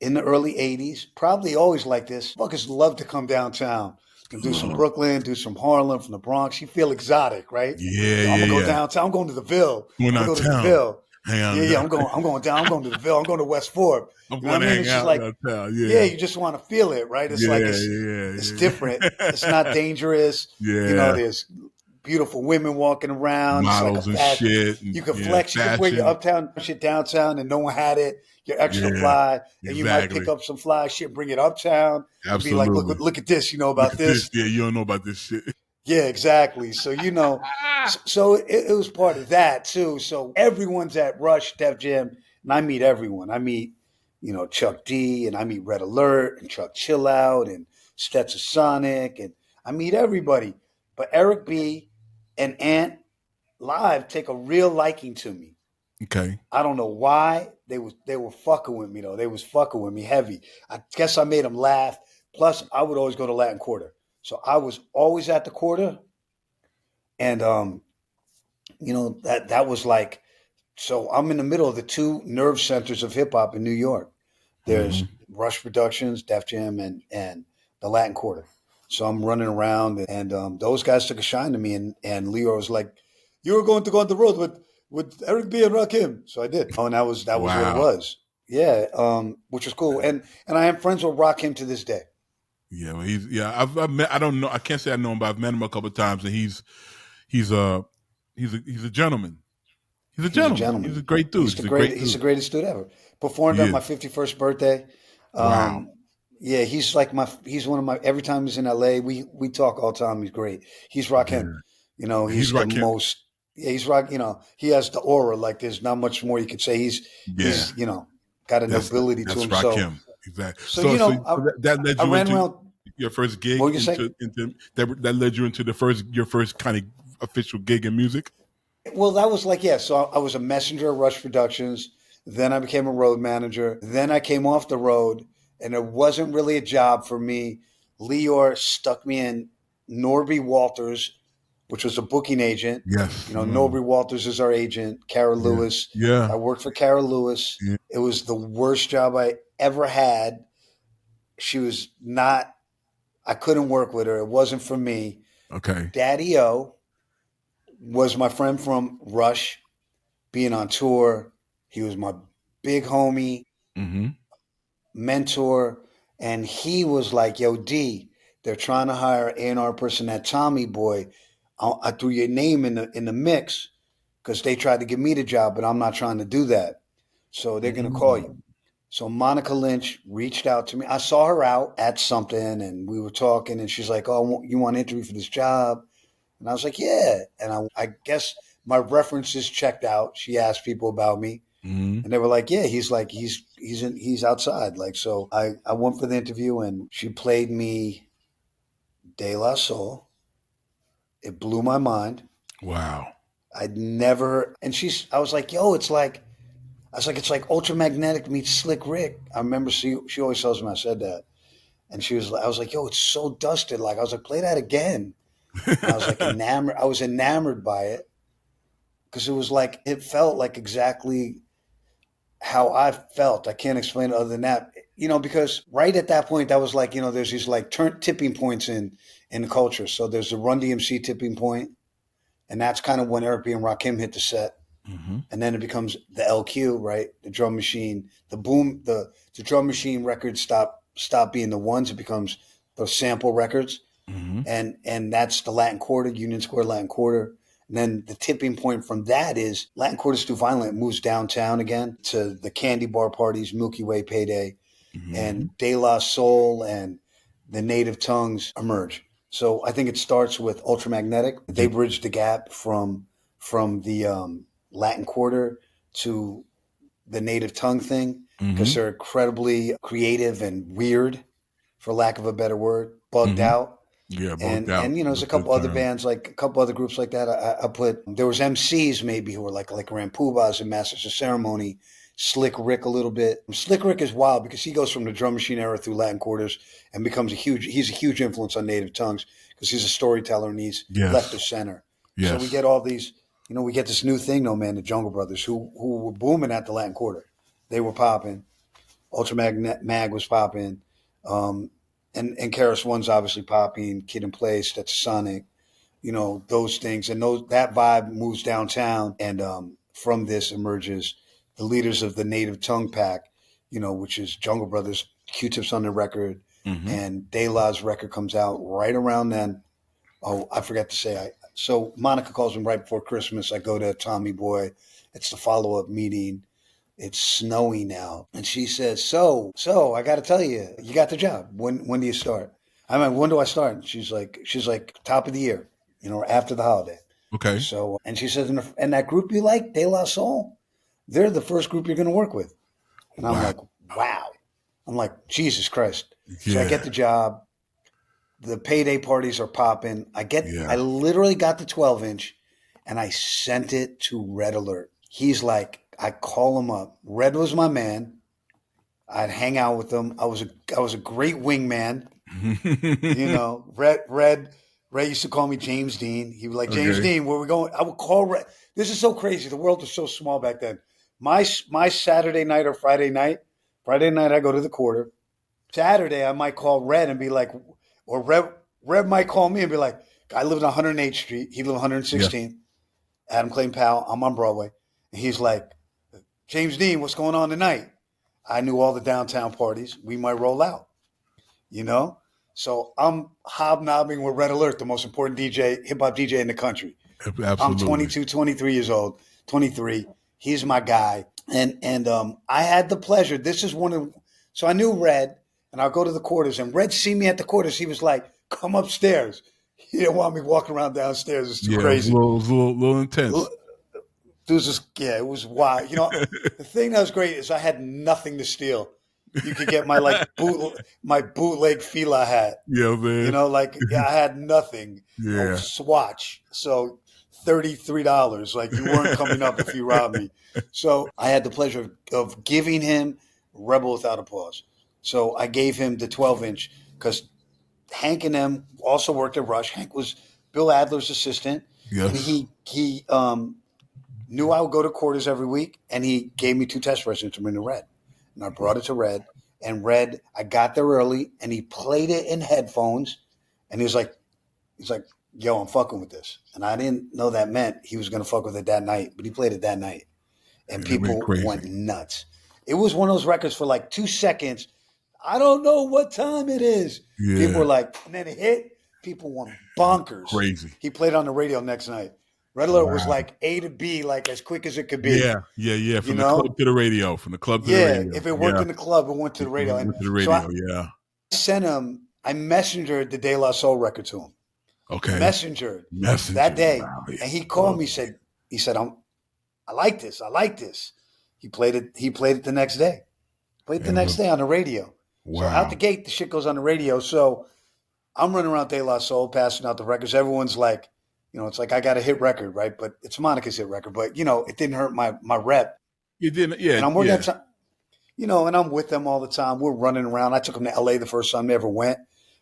in the early 80s, probably always like this. Fuckers love to come downtown and do some Brooklyn, do some Harlem from the Bronx. You feel exotic, right? Yeah, Yo, I'm yeah, gonna go yeah. downtown. I'm going to the Ville. Going I'm gonna go to the downtown. Ville. Hang on. Yeah, I'm going down. I'm going to the Ville. I'm going to West Ford. I'm You know going what to I mean? hang It's just out like, downtown. yeah, Yeah. you just want to feel it, right? It's Yeah, like yeah, it's yeah. different. It's not dangerous. Yeah. You know, there's beautiful women walking around. It's like Models a and fashion. shit. You can Yeah, flex. You can wear your fashion. uptown shit downtown, and no one had it. You're extra Yeah, fly, and you might exactly. pick up some fly shit, bring it uptown, and be like, Absolutely. look at this. You know Look about at this? Yeah, you don't know about this shit. Yeah, exactly. So so it was part of that too. So everyone's at Rush, Def Jam, and I meet everyone. I meet, Chuck D, and I meet Red Alert, and Chuck Chill Out, and Stetson Sonic, and I meet everybody. But Eric B and Ant Live take a real liking to me. Okay. I don't know why. They were fucking with me though. They was fucking with me heavy. I guess I made them laugh. Plus, I would always go to Latin Quarter. So I was always at the Quarter. And that was like, so I'm in the middle of the two nerve centers of hip hop in New York. There's Rush Productions, Def Jam, and the Latin Quarter. So I'm running around, and those guys took a shine to me, and Leo was like, "You were going to go on the road with Eric B and Rakim." So I did. Oh, and that was what it was. Yeah, which was cool. And I am friends with Rakim to this day. Yeah, well, I've met. I don't know. I can't say I know him, but I've met him a couple of times, and he's a gentleman. He's a gentleman. He's a great dude. He's the greatest dude ever. Performed on my 51st birthday. Wow. Yeah, he's one of my. Every time he's in LA, we talk all the time. He's great. He's Rakim. Yeah. He's the Rakim. most. Yeah, he's rock. He has the aura. Like there's not much more you could say. He's got a nobility to him. That's Rakim. So exactly. So that led I you ran into around. your first gig. What were you saying? That led you into your first kind of official gig in music. Well, that was like, so I was a messenger at Rush Productions. Then I became a road manager. Then I came off the road, and it wasn't really a job for me. Leor stuck me in Norby Walters, which was a booking agent. Yes. Norby Walters is our agent, Cara Lewis. Yeah. I worked for Cara Lewis. Yeah. It was the worst job I ever had. She was not, I couldn't work with her. It wasn't for me. Okay. Daddy O was my friend from Rush, being on tour. He was my big homie, mentor, and he was like, "Yo, D, they're trying to hire an A&R person, that Tommy boy. I threw your name in the mix because they tried to give me the job, but I'm not trying to do that. So they're going to call you." So Monica Lynch reached out to me. I saw her out at something, and we were talking, and she's like, "Oh, you want to interview for this job?" And I was like, "Yeah." And I guess my references checked out. She asked people about me, and they were like, "Yeah, he's outside." Like, so I went for the interview, and she played me De La Soul. It blew my mind. Wow. I'd never, and I was like, "Yo, it's like Ultramagnetic meets Slick Rick." I remember she always tells me I said that, and I was like, "Yo, it's so dusted." Like, I was like, "Play that again." And I was like enamored. I was enamored by it because it felt like exactly how I felt. I can't explain it other than that, because right at that point, that was like, there's these like tipping points in the culture. So there's the Run DMC tipping point, and that's kind of when Eric B and Rakim hit the set. And then it becomes the LQ, right? The drum machine, the boom, the drum machine records stop being the ones. It becomes the sample records. And that's the Latin Quarter, Union Square Latin Quarter. And then the tipping point from that is Latin Quarter's Too Violent moves downtown again to the candy bar parties, Milky Way Payday, and De La Soul and the Native Tongues emerge. So I think it starts with Ultramagnetic. They bridge the gap from the Latin Quarter to the Native Tongue thing because they're incredibly creative and weird, for lack of a better word, bugged out. Yeah, and there's a couple other bands, like a couple other groups like that. There was MCs maybe who were like Rampoobahs and Masters of Ceremony, Slick Rick a little bit. Slick Rick is wild because he goes from the drum machine era through Latin Quarters and becomes he's a huge influence on Native Tongues because he's a storyteller and he's left of center. Yes. So we get all these, we get this new thing though, man, the Jungle Brothers who were booming at the Latin Quarter. They were popping. Mag was popping. And Keras One's obviously popping, Kid and Play, Stetsasonic, those things. And that vibe moves downtown. And from this emerges the leaders of the Native Tongue Pack, which is Jungle Brothers, Q-Tip's on the record, and De La's record comes out right around then. Oh, I forgot to say, so Monica calls me right before Christmas. I go to Tommy Boy. It's the follow-up meeting. It's snowing now. And she says, so I got to tell you, you got the job. When do you start? I mean, when do I start? And she's like, top of the year, after the holiday. Okay. So, and she says, and that group you like, De La Soul, they're the first group you're going to work with. And I'm like, wow. I'm like, Jesus Christ. Yeah. So I get the job. The payday parties are popping. I literally got the 12-inch and I sent it to Red Alert. He's like, I call him up. Red was my man. I'd hang out with him. I was a great wingman. Red used to call me James Dean. He was like, James Dean, where we going? I would call Red. This is so crazy. The world was so small back then. My Saturday night or Friday night I go to the Quarter. Saturday I might call Red and be like, or Red might call me and be like, I live on 108th Street. He lived on 116th. Yeah. Adam Clayton Powell. I'm on Broadway. And he's like, James Dean, what's going on tonight? I knew all the downtown parties. We might roll out, So I'm hobnobbing with Red Alert, the most important hip hop DJ in the country. Absolutely. I'm 22, 23 years old, 23. He's my guy. And I had the pleasure. This is so I knew Red, and I'll go to the Quarters, and Red see me at the Quarters. He was like, come upstairs. He didn't want me walking around downstairs. It's too crazy. It was a little intense. It was wild. The thing that was great is I had nothing to steal. You could get my bootleg Fila hat. Yeah, man. I had nothing. Yeah. Swatch. So $33. Like, you weren't coming up if you robbed me. So I had the pleasure of giving him Rebel Without a Pause. So I gave him the 12-inch because Hank and them also worked at Rush. Hank was Bill Adler's assistant. Yes. And he knew I would go to Quarters every week, and he gave me 2 test versions to bring to Red. And I brought it to Red, and Red, I got there early, and he played it in headphones, and he was like, yo, I'm fucking with this. And I didn't know that meant he was going to fuck with it that night, but he played it that night, and people went nuts. It was one of those records for like 2 seconds. I don't know what time it is. Yeah. People were like, and then it hit, people went bonkers. Crazy. He played on the radio next night. Red Alert was like A to B, like as quick as it could be. Yeah. From the club to the radio. From the club to the radio. Yeah, if it worked in the club, it went to the radio. It went to the radio, I sent him, I messengered the De La Soul record to him. Okay. Messengered that day. Wow. And he called me, he said, I like this. He played it the next day. Played it the next day on the radio. Wow. So out the gate, the shit goes on the radio. So I'm running around De La Soul, passing out the records. Everyone's like, it's like I got a hit record, right? But it's Monica's hit record. But, it didn't hurt my rep. You didn't, yeah. And I'm working at time, and I'm with them all the time. We're running around. I took them to L.A. the first time they ever went.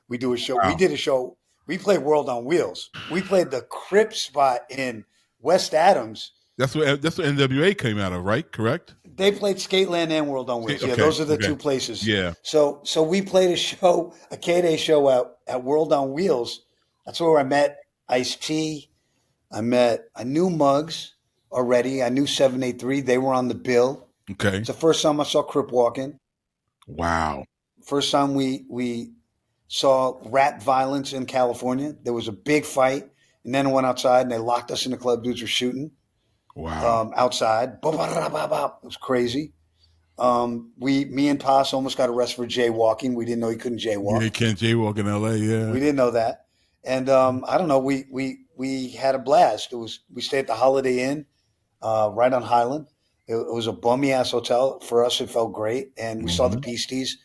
We do a show. Wow. We did a show. We played World on Wheels. We played the Crip spot in West Adams. That's what NWA came out of, right? Correct? They played Skateland and World on Wheels. Okay, those are the 2 places. Yeah. So we played a K-Day show at World on Wheels. That's where I met Ice-T. I knew Muggs already. I knew 783. They were on the bill. Okay. It's the first time I saw Crip walking. Wow. First time we saw rap violence in California. There was a big fight, and then I went outside and they locked us in the club. Dudes were shooting. Wow. Outside. It was crazy. Me and Paz almost got arrested for jaywalking. We didn't know he couldn't jaywalk. Yeah, he can't jaywalk in LA, yeah. We didn't know that. And I don't know, we had a blast. We stayed at the Holiday Inn right on Highland. It was a bummy ass hotel. For us, it felt great. And we saw the Beasties.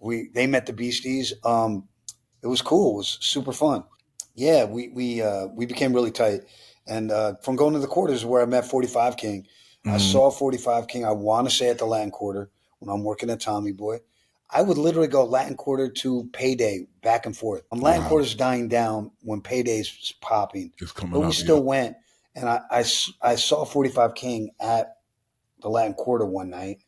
They met the Beasties. It was cool. It was super fun. Yeah, we became really tight. And from going to the Quarters is where I met 45 King. I saw 45 King, I want to say at the Latin Quarter when I'm working at Tommy Boy. I would literally go Latin Quarter to Payday back and forth. Latin Quarter's dying down when Payday's popping. But we still went. And I saw 45 King at the Latin Quarter one night.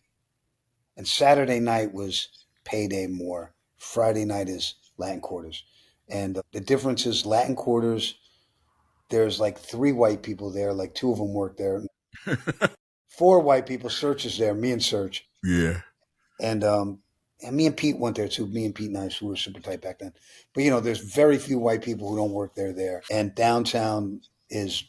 And Saturday night was payday more. Friday night is Latin Quarters. And the difference is Latin Quarters, there's like 3 white people there, like 2 of them work there. 4 white people, Search is there, me and Search. Yeah. And me and Pete went there too. Me and Pete Nice, who were super tight back then. But there's very few white people who don't work there. And downtown is,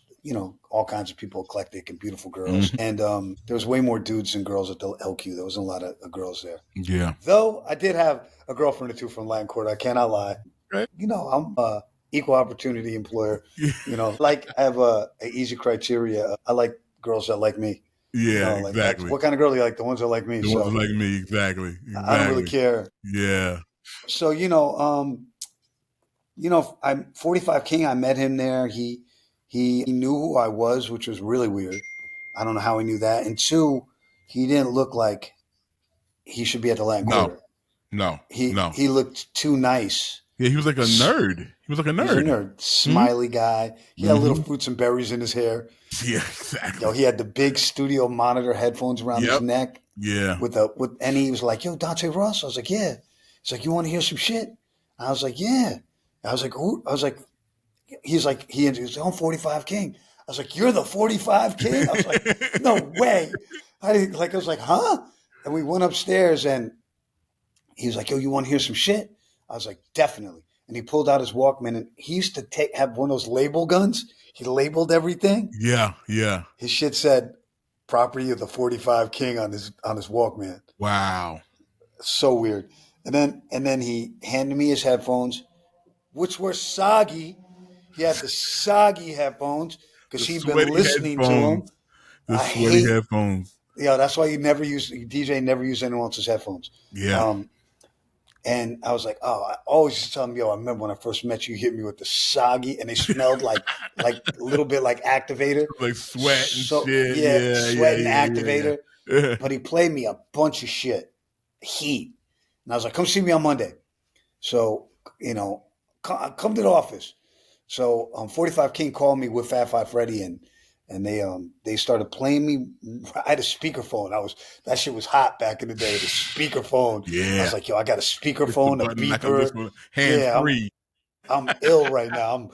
all kinds of people, eclectic and beautiful girls. And there was way more dudes than girls at the LQ. There wasn't a lot of girls there. Yeah. Though I did have a girlfriend or 2 from Latin Quarter. I cannot lie. Right. I'm a equal opportunity employer. I have a easy criteria. I like girls that like me. Yeah, exactly. What kind of girl do you like? The ones that like me. The ones that like me, exactly. I don't really care. Yeah. So, I'm 45 King. I met him there. He knew who I was, which was really weird. I don't know how he knew that. And 2, he didn't look like he should be at the Latin Quarter. No. He looked too nice. Yeah, he was like a nerd. He was a nerd. Smiley guy. He had little fruits and berries in his hair. Yeah, exactly. He had the big studio monitor headphones around his neck. Yeah. And he was like, "Yo, Dante Ross." I was like, "Yeah." He's like, "You want to hear some shit?" I was like, "Yeah." I was like, "Who?" I was like, he's like, he's on 45 King. I was like, "You're the 45 King?" I was like, "No way." I was like, "Huh?" And we went upstairs and he was like, "Yo, you want to hear some shit?" I was like, "Definitely." And he pulled out his Walkman, and he used to have one of those label guns. He labeled everything. Yeah, yeah. His shit said "Property of the 45 King" on his Walkman. Wow. So weird. And then he handed me his headphones, which were soggy. He had the soggy headphones because he'd been listening to them. The sweaty headphones. Yeah, that's why DJ never use anyone else's headphones. Yeah. And I was like, I always used to tell him, "Yo, I remember when I first met you hit me with the soggy," and they smelled like a little bit like activator. Like sweat and shit. Yeah, sweat and activator. Yeah. But he played me a bunch of shit. Heat. And I was like, "Come see me on Monday." So, come to the office. So 45 King called me with Fat Five Freddy and they started playing me. I had a speakerphone. That shit was hot back in the day. The speakerphone. Yeah. I was like, "Yo, I got a speakerphone, a beeper. Hand free. I'm ill right now.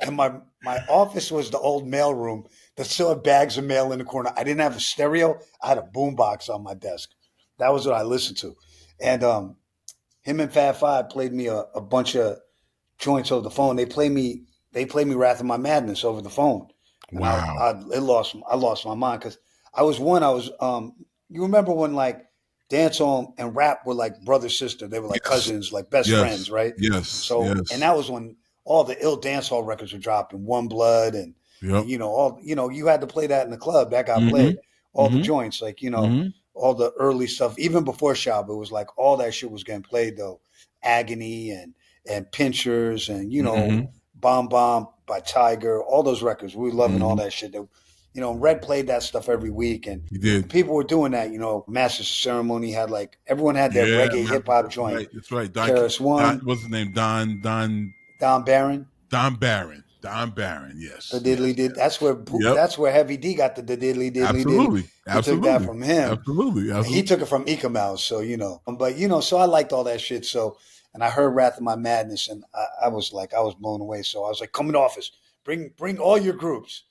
And my office was the old mail room that still had bags of mail in the corner. I didn't have a stereo. I had a boombox on my desk. That was what I listened to. And him and Fat Five played me a bunch of joints over the phone. They played me Wrath of My Madness over the phone. And wow. I lost my mind because you remember when like dancehall and rap were like brother sister. They were like cousins, like best friends, right? Yes. So and that was when all the ill dancehall records were dropping, One Blood and you had to play that in the club. That got played. All the joints, like all the early stuff, even before Shab, it was like all that shit was getting played though. Agony and Pinchers and Bomb Bomb by Tiger, all those records. We were loving all that shit. Red played that stuff every week, and he did. People were doing that. Masters of Ceremony had everyone had their reggae hip hop joint. Right, that's right. What's his name? Don Barron. Don Barron. Yes. The diddly did. That's where Heavy D got the diddly diddly. Absolutely. He took that from him. Absolutely. He took it from Eka Mouse. So but so I liked all that shit. So. And I heard Wrath of My Madness, and I was blown away. So I was like, "Come in office, bring all your groups."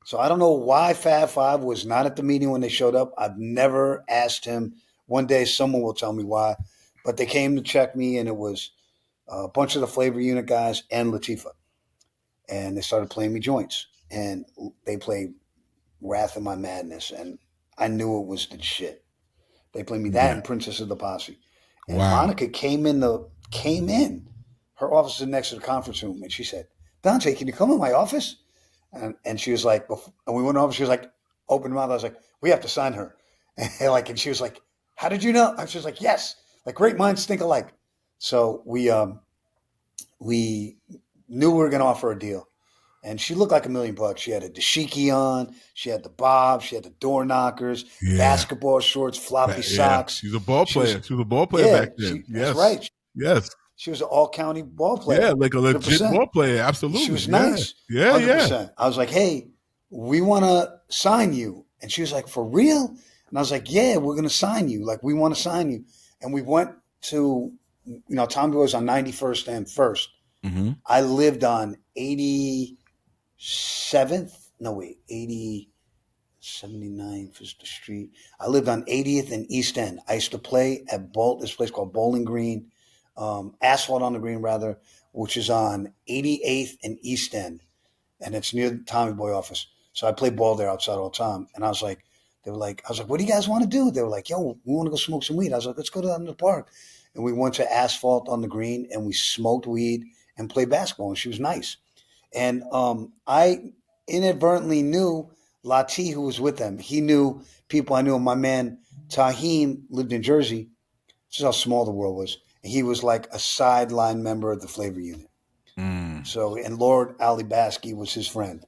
So I don't know why Fab Five was not at the meeting when they showed up. I've never asked him. One day someone will tell me why. But they came to check me, and it was a bunch of the Flavor Unit guys and Latifah. And they started playing me joints. And they played Wrath of My Madness, and I knew it was the shit. They played me that and Princess of the Posse. And Monica came in. Her office is next to the conference room, and she said, "Dante, can you come in my office?" And she was like, and we went over. She was like, open mouth. I was like, "We have to sign her." And she was like, "How did you know?" And she was like, "Yes, like great minds think alike." So we knew we were going to offer a deal, and she looked like $1 million. She had a dashiki on, she had the bob, she had the door knockers, basketball shorts, floppy socks. She's a ball player. She was a ball player back then. That's right. Yes. She was an all-county ball player. Yeah, like a legit 100%. Ball player. Absolutely. She was nice. Yeah. 100%. I was like, "Hey, we want to sign you." And she was like, "For real?" And I was like, yeah, we're going to sign you. Like, we want to sign you. And we went to, Tommy Boy was on 91st and 1st. Mm-hmm. I lived on 87th. No, wait, 79th is the street. I lived on 80th and East End. I used to play at this place called Bowling Green, Asphalt on the Green, rather, which is on 88th and East End. And it's near the Tommy Boy office. So I played ball there outside all the time. And I was like, what do you guys want to do? They were like, yo, we want to go smoke some weed. I was like, let's go down to the park. And we went to Asphalt on the Green and we smoked weed and played basketball. And she was nice. And I inadvertently knew Latifah, who was with them. He knew people I knew. My man Tahim lived in Jersey. This is how small the world was. And he was like a sideline member of the Flavor Unit. So, and Lord Ali Baskey was his friend.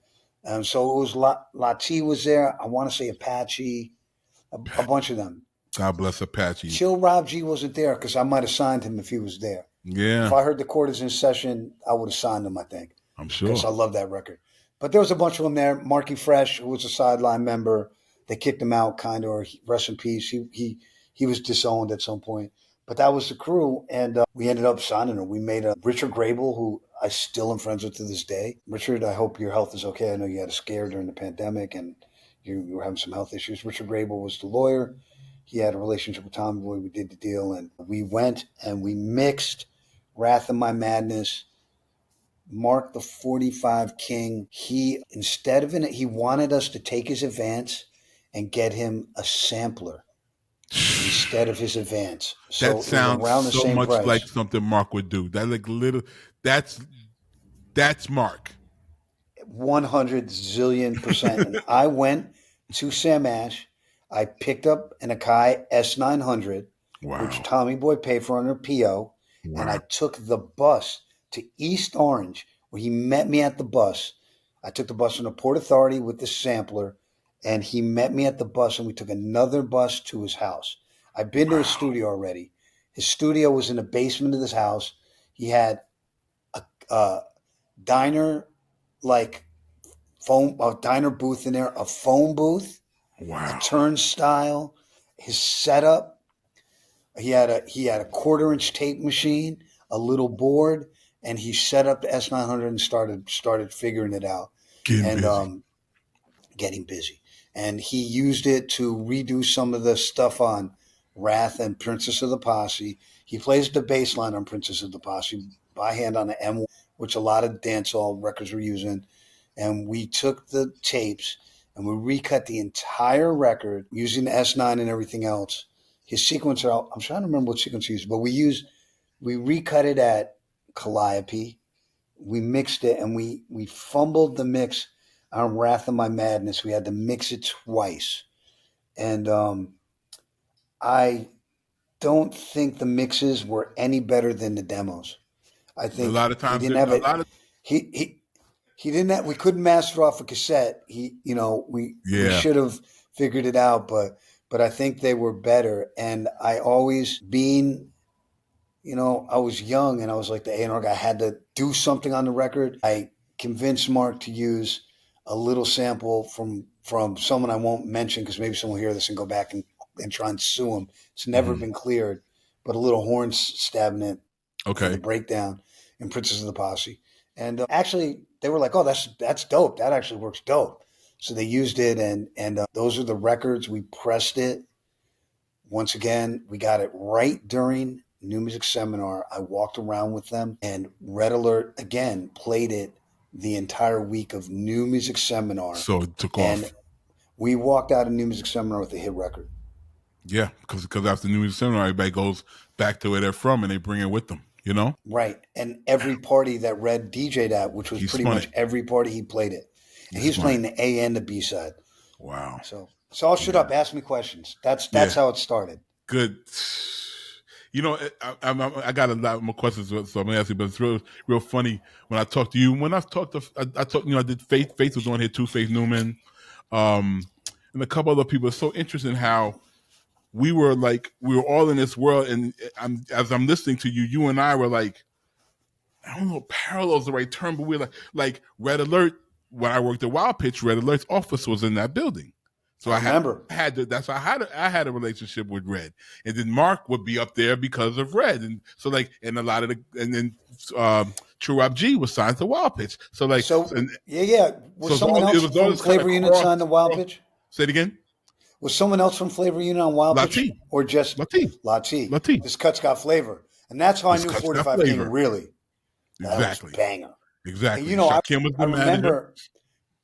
So it was Latifah was there. I want to say Apache, a bunch of them. God bless Apache. Chill Rob G wasn't there because I might have signed him if he was there. Yeah. If I heard the quarters in session, I would have signed him, I think. I'm sure. Because I love that record. But there was a bunch of them there. Marky Fresh, who was a sideline member. They kicked him out, kind of, or rest in peace. He was disowned at some point. But that was the crew, and we ended up signing her. We made a Richard Grable, who I still am friends with to this day. Richard, I hope your health is okay. I know you had a scare during the pandemic, and you were having some health issues. Richard Grable was the lawyer. He had a relationship with Tommy Boy. We did the deal, and we went and we mixed Wrath of My Madness, Mark the 45 King. He, instead of he wanted us to take his advance and get him a sampler instead of his advance. So that sounds around the so same much price. like something Mark would do. That like little. That's Mark. 100 zillion%. And I went to Sam Ash. I picked up an Akai S900, which Tommy Boy paid for under PO, and I took the bus to East Orange, where he met me at the bus. I took the bus from the Port Authority with the sampler, and he met me at the bus, and we took another bus to his house. I've been to his studio already. His studio was in the basement of this house. He had a diner, like a diner booth in there, a phone booth, a turnstile. His setup, he had a 1/4-inch tape machine, a little board, and he set up the S900 and started figuring it out. Getting busy. And he used it to redo some of the stuff on Wrath and Princess of the Posse. He plays the bass line on Princess of the Posse by hand on the M1, which a lot of dancehall records were using. And we took the tapes and we recut the entire record using the S9 and everything else. His sequencer, I'm trying to remember what sequence he used, but we recut it at Calliope. We mixed it and we fumbled the mix on Wrath of My Madness. We had to mix it twice. And I don't think the mixes were any better than the demos. I think a lot of times he didn't have it. He didn't have, we couldn't master off a cassette. We should have figured it out, but I think they were better. And I always being, I was young and I was like the A&R guy, I had to do something on the record. I convinced Mark to use a little sample from someone I won't mention because maybe someone will hear this and go back and try and sue him. It's never been cleared, but a little horn stabbing it for the breakdown in Princess of the Posse. And actually, they were like, oh, that's dope. That actually works dope. So they used it, and those are the records. We pressed it. Once again, we got it right during New Music Seminar. I walked around with them, and Red Alert, again, played it the entire week of New Music Seminar. So it took and off. We walked out of New Music Seminar with a hit record. Yeah, because after New Music Seminar, everybody goes back to where they're from, and they bring it with them. Right. And every party that Red DJ'd at, which was pretty much every party, he played it. And he's playing the A and the B side. Wow. So I'll shut up. Ask me questions. That's how it started. Good. I got a lot more questions, so I'm gonna ask you. But it's real funny when I talk to you. When I talked, I did Faith. Faith was on here too. Faith Newman, and a couple other people. It's so interesting how we were all in this world, and as I'm listening to you, you and I were like, I don't know, parallel's the right term, but we're like Red Alert. When I worked at Wild Pitch, Red Alert's office was in that building. So I remember. that's why I had a relationship with Red, and then Mark would be up there because of Red, and so like, and a lot of and then True Rob G was signed to Wild Pitch. So like, yeah. Was someone else from Flavor Unit signed to Wild Pitch? Say it again. Was someone else from Flavor Unit on Wild Pitch, or just Latifah? This cut's got flavor, and that's how I knew 45 King really. Exactly. That was banger. Exactly. And, Shakim was the manager. Remember,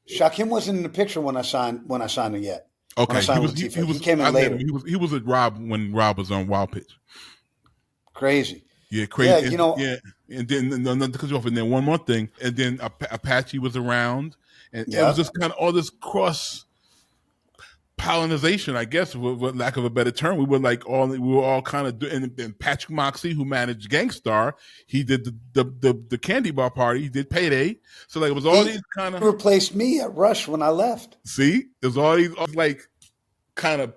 Shakim wasn't in the picture when I signed him yet. Okay, he came in later. He was at Rob when Rob was on Wild Pitch. Crazy. Yeah, crazy. Yeah, and then not to cut you off, and then one more thing, and then Apache was around, and it was just kind of all this cross pollination, I guess, with lack of a better term. We were all kind of doing. And Patrick Moxie, who managed Gangstar, he did the candy bar party. He did Payday. So like it was all these kind of replaced me at Rush when I left. See, there's all these like kind of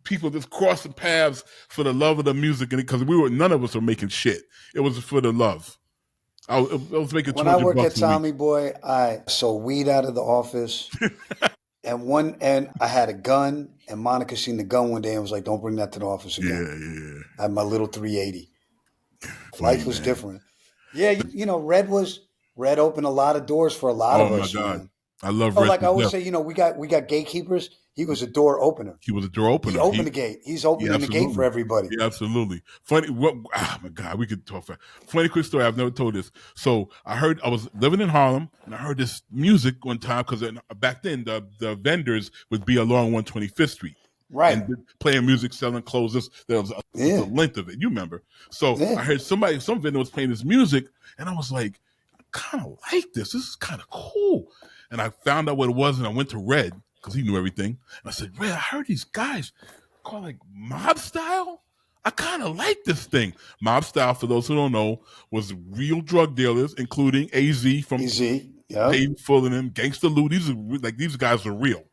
people just crossing paths for the love of the music, and because none of us were making shit. It was for the love. I was making. When I worked at Tommy Boy, I sold weed out of the office. And I had a gun, and Monica seen the gun one day and was like, "Don't bring that to the office again." Yeah. I had my little 380. Life was different. Yeah, Red opened a lot of doors for a lot of us. Oh my God, man. I love Red. Like I always say, we got gatekeepers. He was a door opener. He was a door opener. He opened the gate. He's opening the gate for everybody. Yeah, absolutely. Funny. Oh my God, we could talk. Funny quick story. I've never told this. So I was living in Harlem, and I heard this music one time because back then the vendors would be along 125th Street. Right. And playing music, selling clothes. There was the length of it. You remember. So I heard some vendor was playing this music, and I was like, I kind of like this. This is kind of cool. And I found out what it was, and I went to Red because he knew everything. And I said, Red, I heard these guys call like mob style. I kind of like this thing. Mob style, for those who don't know, was real drug dealers, including AZ from Paid Full and them, Gangsta Lou. These guys are real.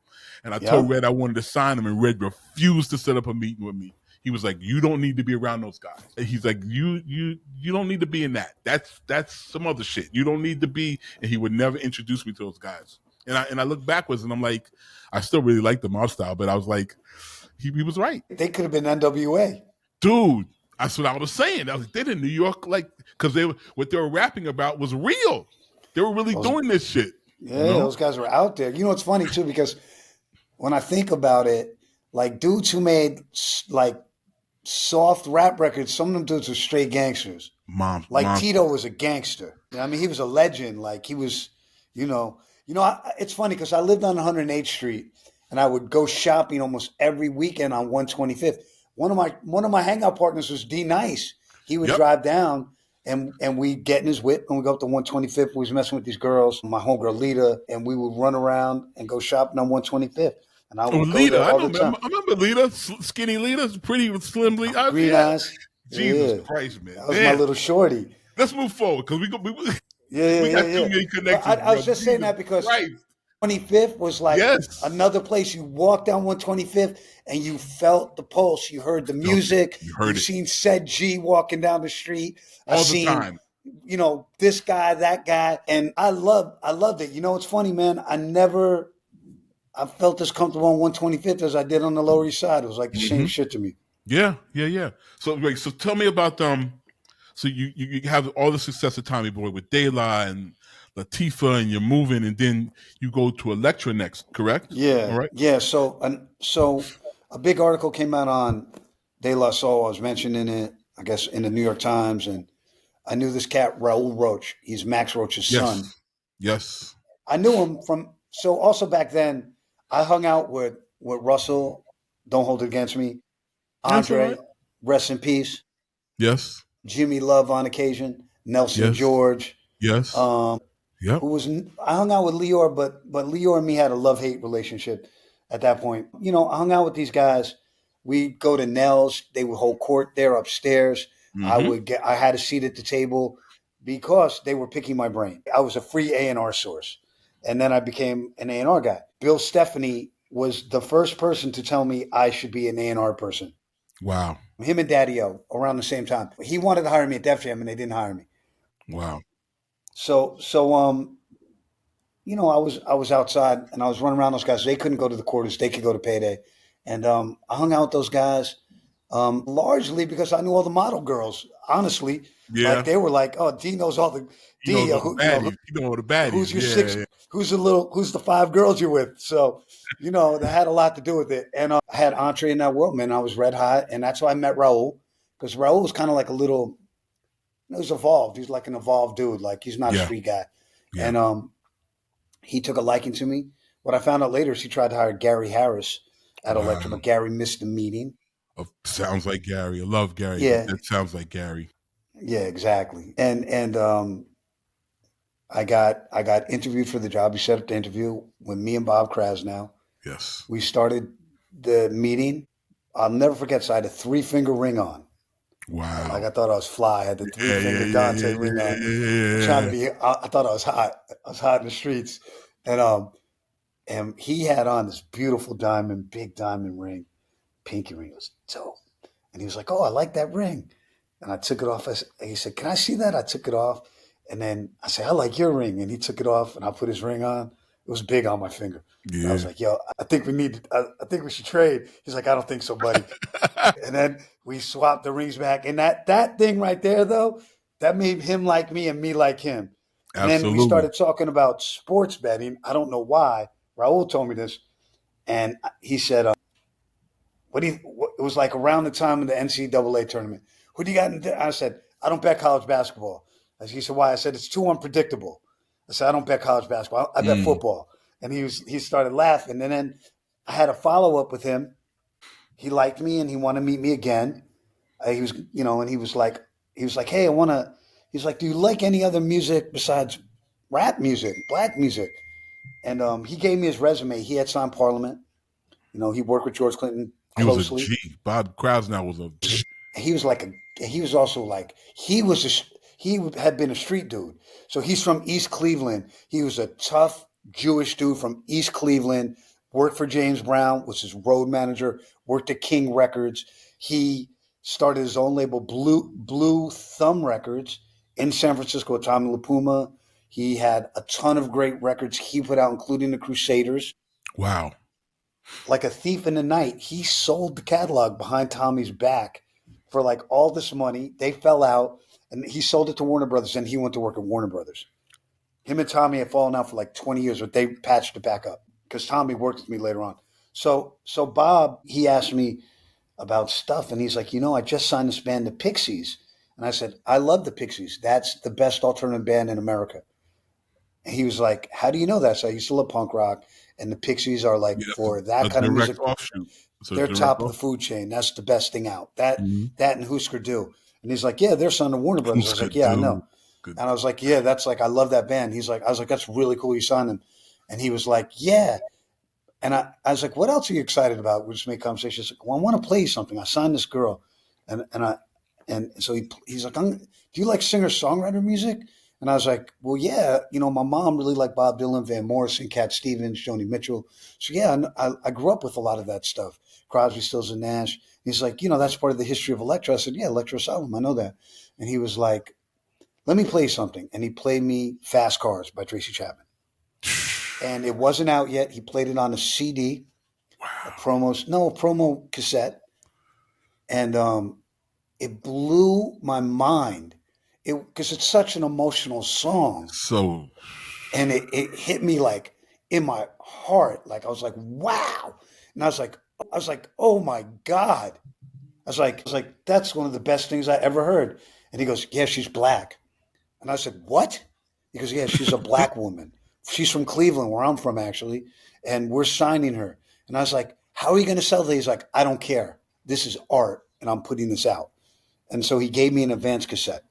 And I told Red I wanted to sign him, and Red refused to set up a meeting with me. He was like, "You don't need to be around those guys." And he's like, "You don't need to be in that. That's some other shit. You don't need to be." And he would never introduce me to those guys. And I look backwards, and I'm like, I still really like the mob style, but I was like, he was right. They could have been NWA, dude. That's what I was saying. I was like, they're in New York, like, because what they were rapping about was real. They were really doing this shit. Yeah, those guys were out there. It's funny too, because when I think about it, like dudes who made like soft rap records, some of them dudes were straight gangsters. Tito was a gangster. I mean, he was a legend. Like he was, it's funny because I lived on 108th Street, and I would go shopping almost every weekend on 125th. One of my hangout partners was D Nice. He would drive down, and we'd get in his whip, and we'd go up to 125th. We was messing with these girls, my homegirl Lita, and we would run around and go shopping on 125th. And I would go there all the time. I remember Lita, skinny Lita, pretty slim Lita. Green eyes. Jesus Christ, man. That was my little shorty. Let's move forward because we got too many connections. I was just saying that because 25th was like another place. You walked down 125th and you felt the pulse. You heard the music. You've seen Sledge walking down the street. All the time. This guy, that guy. And I loved it. It's funny, man. I felt as comfortable on 125th as I did on the Lower East Side. It was like the same shit to me. Yeah. So tell me about so you have all the success of Tommy Boy with De La and Latifah, and you're moving, and then you go to Elektra next, correct? Yeah. All right. Yeah. So a big article came out on De La Soul. I was mentioning it, I guess, in the New York Times, and I knew this cat Raul Roach. He's Max Roach's son. Yes. I knew him from. So also back then, I hung out with Russell. Don't hold it against me. Andre, rest in peace. Yes. Jimmy Love on occasion. Nelson George. Yes. Who was? I hung out with Lior, but Lior and me had a love-hate relationship at that point. I hung out with these guys. We'd go to Nell's. They would hold court there upstairs. Mm-hmm. I had a seat at the table because they were picking my brain. I was a free A&R source. And then I became an A&R guy. Bill Stephanie was the first person to tell me I should be an A&R person. Wow. Him and Daddy-O around the same time. He wanted to hire me at Def Jam, and they didn't hire me. Wow. So I was outside and I was running around those guys. They couldn't go to the quarters. They could go to payday. And I hung out with those guys largely because I knew all the model girls, honestly. Yeah. Like they were like, oh, D knows all the D. You know the baddies. Who's your six? Yeah. Who's the 5 girls you're with? So, that had a lot to do with it. And I had entree in that world, man. I was red hot. And that's why I met Raul, because Raul was kind of like a little, he was evolved. He's like an evolved dude. Like he's not a street guy. Yeah. And he took a liking to me. What I found out later is he tried to hire Gary Harris at Electra, but Gary missed the meeting. Oh, sounds like Gary. I love Gary. Yeah. That sounds like Gary. Yeah, exactly. And I got interviewed for the job. He set up the interview with me and Bob Krasnow. Yes. We started the meeting. I'll never forget. So I had a 3-finger ring on. Wow. Like I thought I was fly. I had the 3-finger Dante ring on. Trying to be. I thought I was hot. I was hot in the streets. And he had on this beautiful big diamond ring, pinky ring. It was dope. And he was like, "Oh, I like that ring." And I took it off. He said, "Can I see that?" I took it off. And then I said, "I like your ring." And he took it off and I put his ring on. It was big on my finger. Yeah. I was like, "Yo, I think we should trade." He's like, "I don't think so, buddy." And then we swapped the rings back. And that thing right there, though, that made him like me and me like him. And Absolutely. Then we started talking about sports betting. I don't know why. Raul told me this. And he said, it was like around the time of the NCAA tournament. Who do you got? I said, "I don't bet college basketball." He said, "Why?" I said, "It's too unpredictable." I said, "I don't bet college basketball. I bet football." And he started laughing. And then I had a follow-up with him. He liked me and he wanted to meet me again. He was, and he was like, "Hey, he's like, "Do you like any other music besides rap music, black music?" And he gave me his resume. He had signed Parliament. He worked with George Clinton closely. He was a G. Bob Krasnow was a G. He had been a street dude. So he's from East Cleveland. He was a tough Jewish dude from East Cleveland, worked for James Brown, was his road manager, worked at King Records. He started his own label, Blue Thumb Records, in San Francisco with Tommy LaPuma. He had a ton of great records he put out, including the Crusaders. Wow. Like a thief in the night, he sold the catalog behind Tommy's back for like all this money. They fell out and he sold it to Warner Brothers and he went to work at Warner Brothers. Him and Tommy had fallen out for like 20 years, but they patched it back up because Tommy worked with me later on. So Bob, he asked me about stuff and he's like, I just signed this band, the Pixies. And I said, "I love the Pixies. That's the best alternative band in America." And he was like, "How do you know that?" So I used to love punk rock. And the Pixies are like for that kind of music. They're top of the food chain. That's the best thing out. That and Husker Du. And he's like, "Yeah, they're signed to Warner Brothers." I was like, "Yeah, I know." Good. And I was like, "Yeah, that's like, I love that band." I was like, "That's really cool you signed them." And he was like, "Yeah." And I was like, "What else are you excited about?" We just made conversation. He's like, "Well, I want to play you something. I signed this girl." And so he's like, "Do you like singer-songwriter music?" And I was like, "Well, yeah, my mom really liked Bob Dylan, Van Morrison, Cat Stevens, Joni Mitchell. So yeah, I grew up with a lot of that stuff. Crosby, Stills and Nash." He's like, "That's part of the history of Electra." I said, "Yeah, Electra Asylum, I know that." And he was like, "Let me play you something." And he played me Fast Cars by Tracy Chapman. And it wasn't out yet. He played it on a CD, a promo cassette. And it blew my mind. Because it's such an emotional song. And it hit me like in my heart. Like I was like, wow. And I was like, oh my God. I was like, that's one of the best things I ever heard. And he goes, "Yeah, she's black." And I said, "What?" He goes, "Yeah, she's a black woman. She's from Cleveland, where I'm from actually. And we're signing her." And I was like, "How are you going to sell that?" He's like, "I don't care. This is art and I'm putting this out." And so he gave me an advance cassette.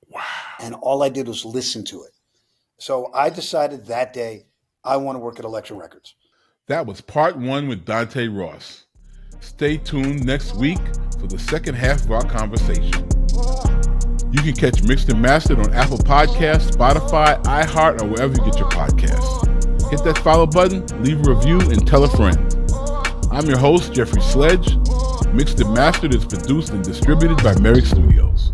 Wow. And all I did was listen to it. So I decided that day I want to work at Elektra Records. That was part 1 with Dante Ross. Stay tuned next week for the second half of our conversation. You can catch Mixed and Mastered on Apple Podcasts, Spotify, iHeart, or wherever you get your podcasts. Hit that follow button, leave a review, and tell a friend. I'm your host, Jeffrey Sledge. Mixed and Mastered is produced and distributed by Merrick Studios.